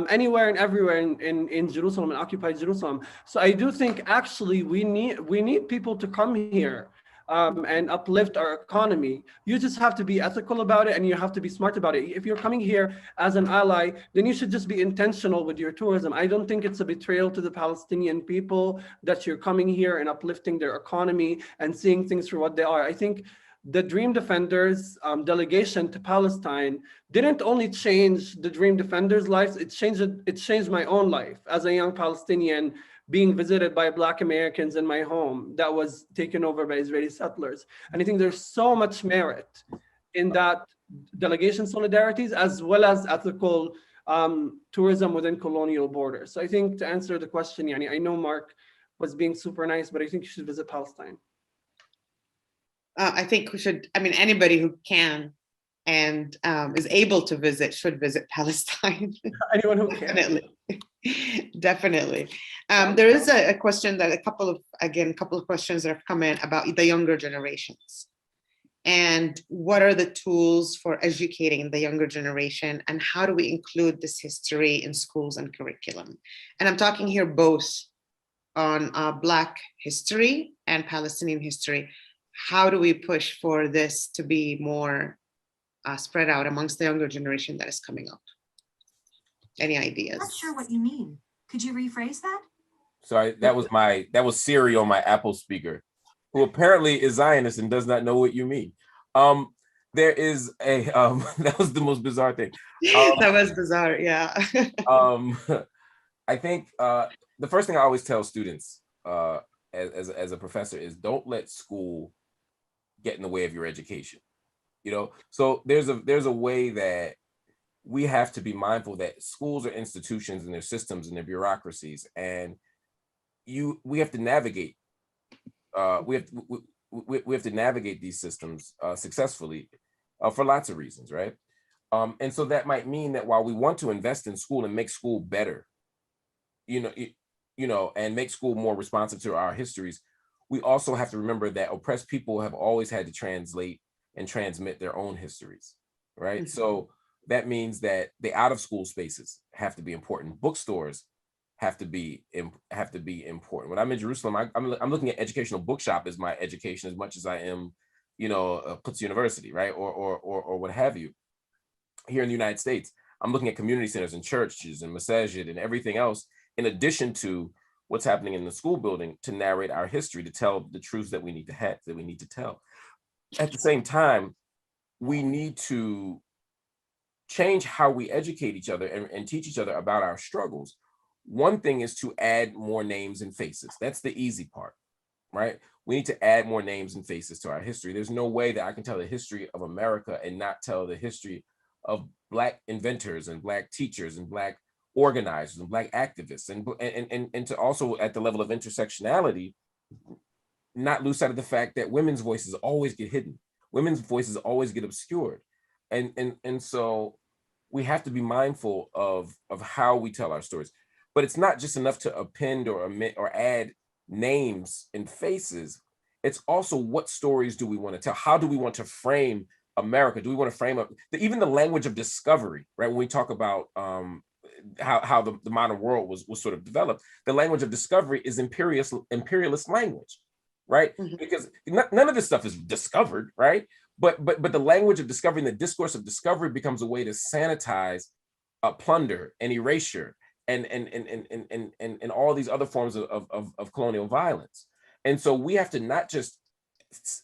anywhere and everywhere in Jerusalem and occupied Jerusalem. So I do think actually we need people to come here and uplift our economy. You just have to be ethical about it and you have to be smart about it. If you're coming here as an ally, then you should just be intentional with your tourism. I don't think it's a betrayal to the Palestinian people that you're coming here and uplifting their economy and seeing things for what they are. I think the Dream Defenders delegation to Palestine didn't only change the Dream Defenders' lives, it changed my own life as a young Palestinian being visited by Black Americans in my home that was taken over by Israeli settlers. And I think there's so much merit in that delegation solidarities as well as ethical tourism within colonial borders. So I think to answer the question, I know Marc was being super nice, but I think you should visit Palestine. I think we should, anybody who can and is able to visit should visit Palestine. Anyone who can. Definitely. Definitely. There is a question that a couple of questions that have come in about the younger generations. And what are the tools for educating the younger generation and how do we include this history in schools and curriculum? And I'm talking here both on Black history and Palestinian history. How do we push for this to be more spread out amongst the younger generation that is coming up? Any ideas? I'm not sure what you mean. Could you rephrase that? Sorry, that was Siri on my Apple speaker, who apparently is Zionist and does not know what you mean. There is a that was the most bizarre thing. That was bizarre, yeah. I think the first thing I always tell students as a professor is don't let school get in the way of your education. So there's a way that we have to be mindful that schools are institutions and their systems and their bureaucracies, and we have to navigate. We have to navigate these systems successfully for lots of reasons, right? And so that might mean that while we want to invest in school and make school better, and make school more responsive to our histories, we also have to remember that oppressed people have always had to translate and transmit their own histories, right? Mm-hmm. So that means that the out of school spaces have to be important. Bookstores have to be important. When I'm in Jerusalem, I'm looking at educational bookshop as my education as much as I am, Quds University, right? Or what have you. Here in the United States, I'm looking at community centers and churches and masajid and everything else, in addition to what's happening in the school building, to narrate our history, to tell the truths that we need to tell. At the same time, we need to change how we educate each other and teach each other about our struggles. One thing is to add more names and faces. That's the easy part, right? We need to add more names and faces to our history. There's no way that I can tell the history of America and not tell the history of Black inventors and Black teachers and Black organizers and Black activists, and to also, at the level of intersectionality, not lose sight of the fact that women's voices always get hidden. Women's voices always get obscured. And so we have to be mindful of how we tell our stories. But it's not just enough to append or omit or add names and faces. It's also, what stories do we want to tell? How do we want to frame America? Do we want to frame up even the language of discovery, right? When we talk about how the modern world was sort of developed, the language of discovery is imperialist language, right? Mm-hmm. Because none of this stuff is discovered, right? But the language of discovery and the discourse of discovery becomes a way to sanitize plunder and erasure and all these other forms of colonial violence. And so we have to not just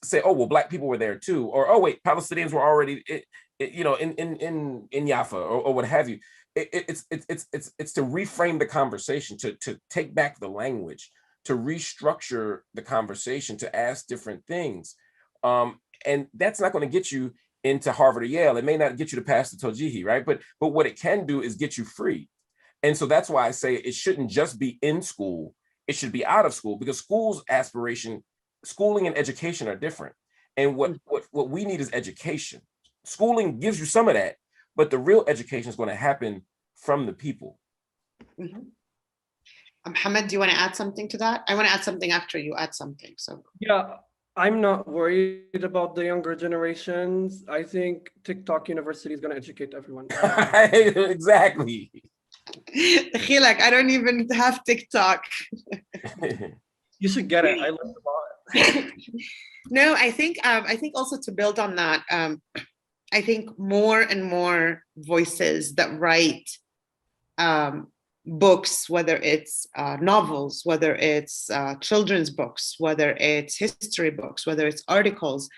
say, oh, well, Black people were there too, or, oh, wait, Palestinians were already, in Jaffa or what have you. It's to reframe the conversation, to take back the language, to restructure the conversation, to ask different things. And that's not going to get you into Harvard or Yale. It may not get you to pass the Tojihi, right? But what it can do is get you free. And so that's why I say it shouldn't just be in school. It should be out of school, because schooling and education are different. And what we need is education. Schooling gives you some of that, but the real education is going to happen from the people. Mm-hmm. Mohammed, do you want to add something to that? I want to add something after you add something. So yeah, I'm not worried about the younger generations. I think TikTok University is going to educate everyone. Exactly. Khilak, I don't even have TikTok. You should get it. I learned about it. No, I think also to build on that, I think more and more voices that write books, whether it's novels, whether it's children's books, whether it's history books, whether it's articles,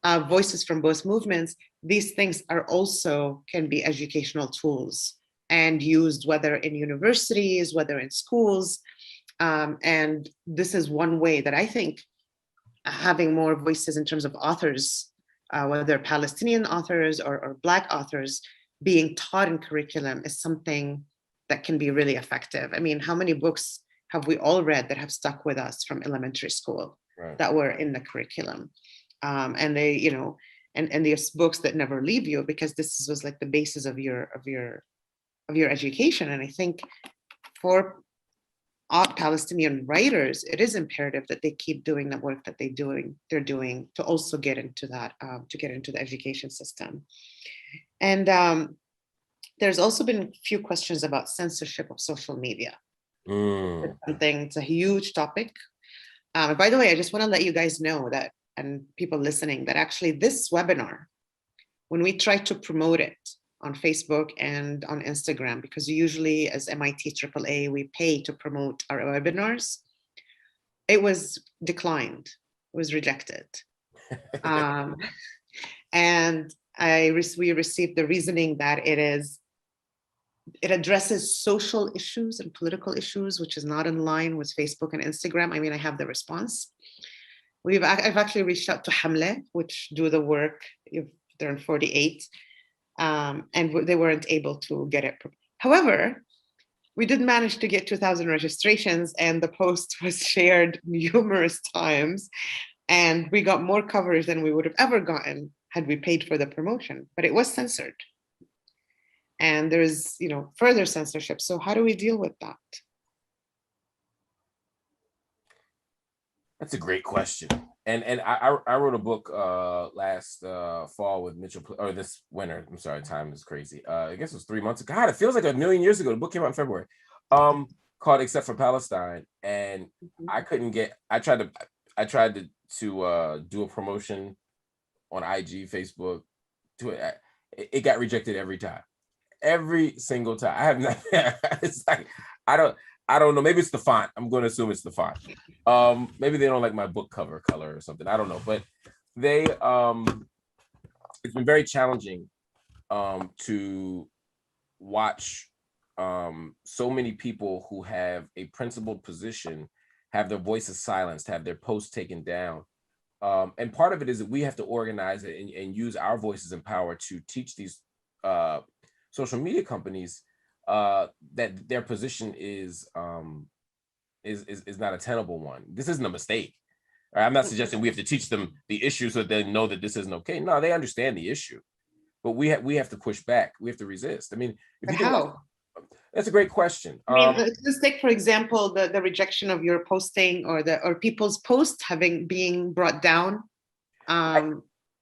voices from both movements, these things are also can be educational tools and used whether in universities, whether in schools. And this is one way that I think having more voices in terms of authors, whether Palestinian authors or Black authors, being taught in curriculum is something that can be really effective. I mean, how many books have we all read that have stuck with us from elementary school, right, that were in the curriculum? And they, you know, and there's books that never leave you, because this was like the basis of your education. And I think for Palestinian writers, it is imperative that they keep doing the work that they're doing to also get into that, to get into the education system. And there's also been a few questions about censorship of social media. It's a huge topic. By the way, I just want to let you guys know that, and people listening, that actually this webinar, when we try to promote it on Facebook and on Instagram, because usually as MIT AAA, we pay to promote our webinars, it was declined, it was rejected. And we received the reasoning that it addresses social issues and political issues, which is not in line with Facebook and Instagram. I mean, I have the response. I've actually reached out to Hamle, which do the work, if they're in 48, and they weren't able to get it. However, we did manage to get 2,000 registrations, and the post was shared numerous times, and we got more coverage than we would have ever gotten had we paid for the promotion, but it was censored. And there's, you know, further censorship. So how do we deal with that? That's a great question. And I wrote a book last fall with Mitchell, or this winter. I'm sorry, time is crazy. I guess it was 3 months ago. God, it feels like a million years ago. The book came out in February. Called Except for Palestine. And I couldn't get, I tried to do a promotion on IG, Facebook, to it. It got rejected every time. Every single time. I have not, it's like, I don't know. Maybe it's the font. I'm going to assume it's the font. Maybe they don't like my book cover color or something. I don't know. But they, it's been very challenging to watch so many people who have a principled position have their voices silenced, have their posts taken down. And part of it is that we have to organize it and use our voices and power to teach these social media companies that their position is not a tenable one. This isn't a mistake. I'm not suggesting we have to teach them the issue so that they know that this isn't okay. No, they understand the issue, but we have to push back. We have to resist. I mean, if you how? That's a great question. I mean, let's take, for example, the rejection of your posting or people's posts being brought down.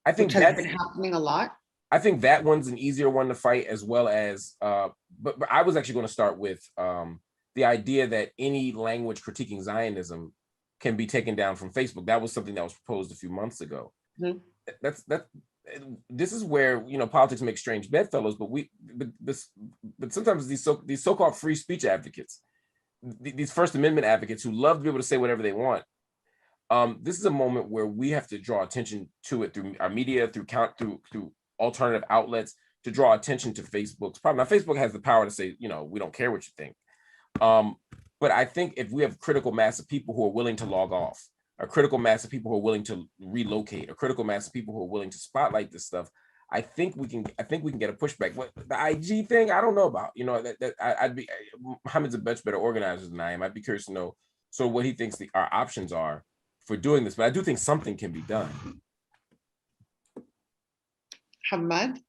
I think which has that's been happening a lot. I think that one's an easier one to fight, as well as but I was actually going to start with the idea that any language critiquing Zionism can be taken down from Facebook. That was something that was proposed a few months ago. Mm-hmm. This is where, you know, politics make strange bedfellows, but sometimes these so-called free speech advocates, these First Amendment advocates who love to be able to say whatever they want, this is a moment where we have to draw attention to it through our media, through alternative outlets, to draw attention to Facebook's problem. Now, Facebook has the power to say, you know, we don't care what you think. But I think if we have critical mass of people who are willing to log off, a critical mass of people who are willing to relocate, a critical mass of people who are willing to spotlight this stuff, I think we can get a pushback. What the IG thing, I don't know about. You know, Mohammed's a much better organizer than I am. I'd be curious to know sort of what he thinks our options are for doing this. But I do think something can be done. Hamad?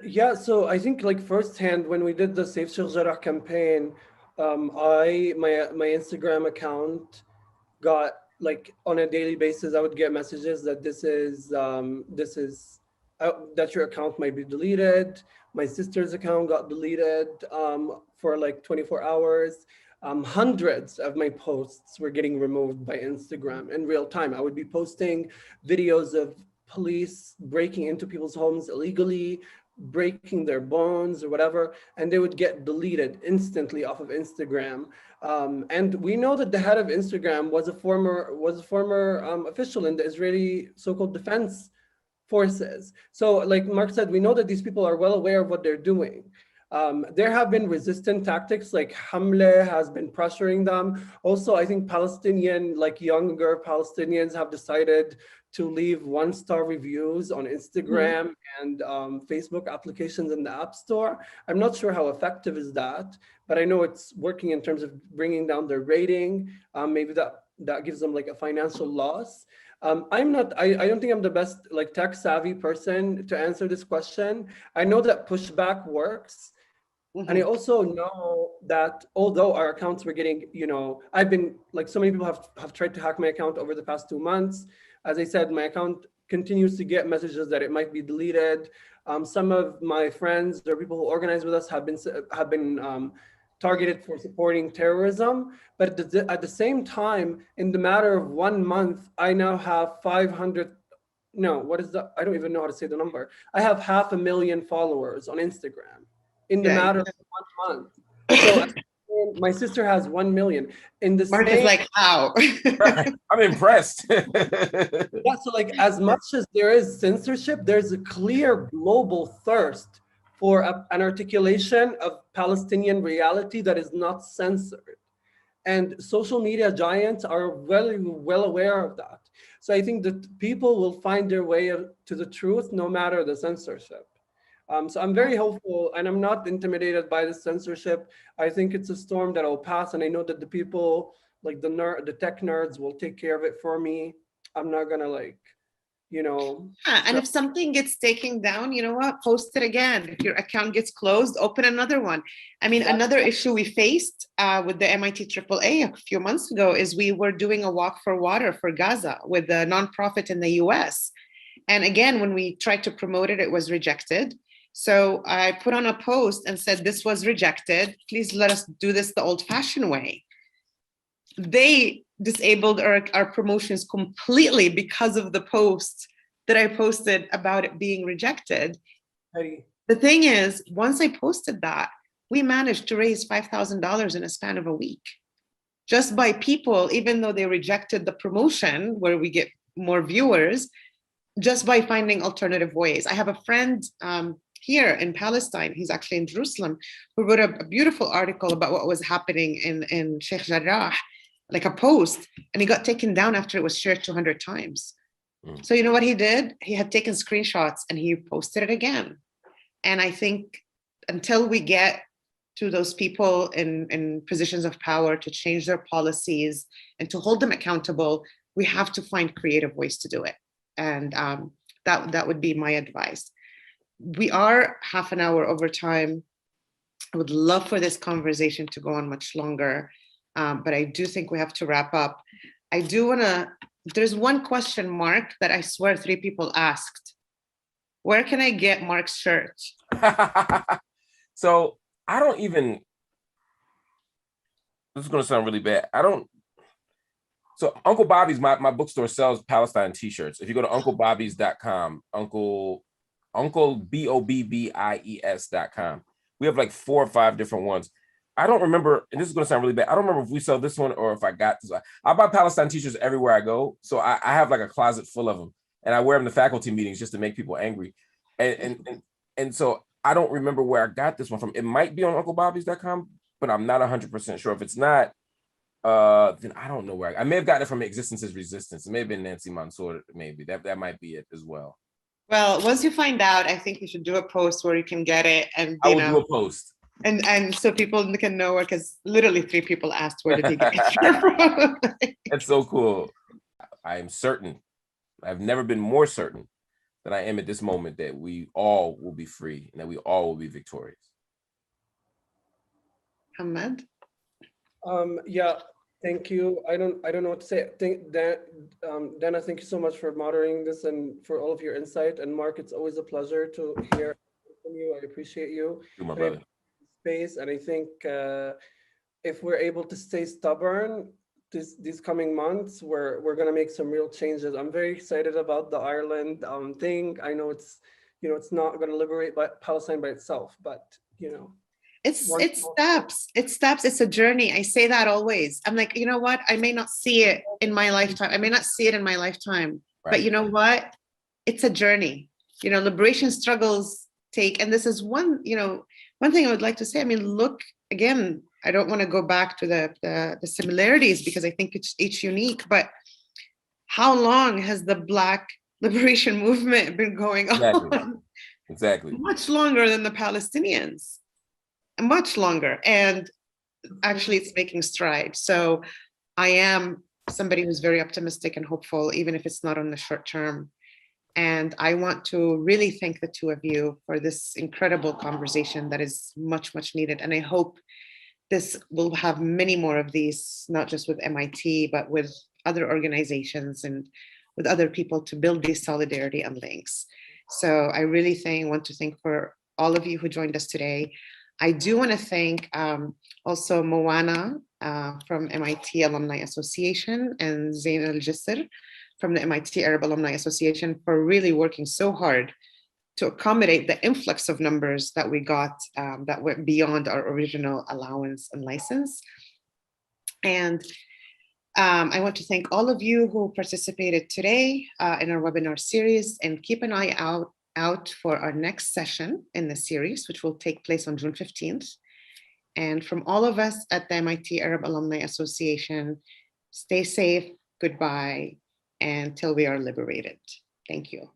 Yeah, so I think like firsthand when we did the Save Sheikh Jarrah campaign, my Instagram account got, like, on a daily basis, I would get messages that that your account might be deleted. My sister's account got deleted for like 24 hours. Hundreds of my posts were getting removed by Instagram in real time. I would be posting videos of police breaking into people's homes illegally, breaking their bones or whatever, and they would get deleted instantly off of Instagram. And we know that the head of Instagram was a former official in the Israeli so-called defense forces. So like Marc said, we know that these people are well aware of what they're doing. There have been resistant tactics, like Hamle has been pressuring them. Also, I think younger Palestinians have decided to leave 1-star reviews on Instagram and Facebook applications in the App Store. I'm not sure how effective is that, but I know it's working in terms of bringing down their rating. Maybe that gives them like a financial loss. I don't think I'm the best like tech savvy person to answer this question. I know that pushback works. And I also know that although our accounts were getting, I've been like, so many people have tried to hack my account over the past 2 months. As I said, my account continues to get messages that it might be deleted. Some of my friends or people who organize with us have been targeted for supporting terrorism. But at the same time, in the matter of 1 month, I now have I don't even know how to say the number. I have 500,000 followers on Instagram in the matter of 1 month. So my sister has 1 million. Marc is like, how? I'm impressed. Yeah, so like as much as there is censorship, there's a clear global thirst for an articulation of Palestinian reality that is not censored. And social media giants are well aware of that. So I think that people will find their way to the truth no matter the censorship. So I'm very hopeful, and I'm not intimidated by the censorship. I think it's a storm that will pass, and I know that the people, like the tech nerds, will take care of it for me. I'm not gonna and if something gets taken down, you know what? Post it again. If your account gets closed, open another one. I mean, another issue we faced with the MIT AAA a few months ago is we were doing a walk for water for Gaza with a nonprofit in the US. And again, when we tried to promote it, it was rejected. So I put on a post and said, this was rejected. Please let us do this the old-fashioned way. They disabled our promotions completely because of the post that I posted about it being rejected. Hey. The thing is, once I posted that, we managed to raise $5,000 in a span of a week. Just by people, even though they rejected the promotion where we get more viewers, just by finding alternative ways. I have a friend here in Palestine, he's actually in Jerusalem, who wrote a beautiful article about what was happening in Sheikh Jarrah, like a post, and he got taken down after it was shared 200 times. So you know what he did? He had taken screenshots and he posted it again. And I think until we get to those people in positions of power to change their policies and to hold them accountable, we have to find creative ways to do it. And that would be my advice. We are half an hour over time. I would love for this conversation to go on much longer, but I do think we have to wrap up. I do want to there's one question, Marc, that I swear 3 people asked. Where can I get Marc's shirt? So I don't even, this is going to sound really bad. So Uncle Bobby's, my bookstore sells Palestine t-shirts. If you go to unclebobbies.com, Uncle BOBBIES.com, we have like 4 or 5 different ones. I don't remember, and this is going to sound really bad, I don't remember if we sell this one or if I got this. I buy Palestine t-shirts everywhere I go. So I have like a closet full of them, and I wear them to faculty meetings just to make people angry. And so I don't remember where I got this one from. It might be on unclebobbies.com, but I'm not 100% sure. If it's not, then I don't know where I may have gotten it from Existence is Resistance. It may have been Nancy Mansour, maybe. That might be it as well. Well, once you find out, I think you should do a post where you can get it, and I will do a post. And so people can know where, because literally 3 people asked where did he get it from. That's so cool. I am certain, I've never been more certain than I am at this moment that we all will be free and that we all will be victorious. Mohammed? Yeah, thank you. I don't know what to say. Dana, thank you so much for moderating this and for all of your insight. And Marc, it's always a pleasure to hear from you. I appreciate you. My brother. Space, and I think if we're able to stay stubborn these coming months, we're gonna make some real changes. I'm very excited about the Ireland thing. I know it's not gonna liberate Palestine by itself, but It's steps. It's a journey. I say that always. I'm like, you know what? I may not see it in my lifetime. Right. But you know what? It's a journey. Liberation struggles take, and this is one thing I would like to say. I mean, look, again, I don't want to go back to the similarities because I think it's each unique, but how long has the Black liberation movement been going on? Exactly. Much longer than the Palestinians. Much longer. And actually it's making strides. So I am somebody who's very optimistic and hopeful, even if it's not on the short term. And I want to really thank the 2 of you for this incredible conversation that is much, much needed. And I hope this will have many more of these, not just with MIT, but with other organizations and with other people to build this solidarity and links. So I really want to thank for all of you who joined us today. I do want to thank also Moana from MIT Alumni Association and Zain Al-Jisr from the MIT Arab Alumni Association for really working so hard to accommodate the influx of numbers that we got that went beyond our original allowance and license. And I want to thank all of you who participated today in our webinar series, and keep an eye out for our next session in the series, which will take place on June 15th. And from all of us at the MIT Arab Alumni Association, stay safe, goodbye, until we are liberated. Thank you.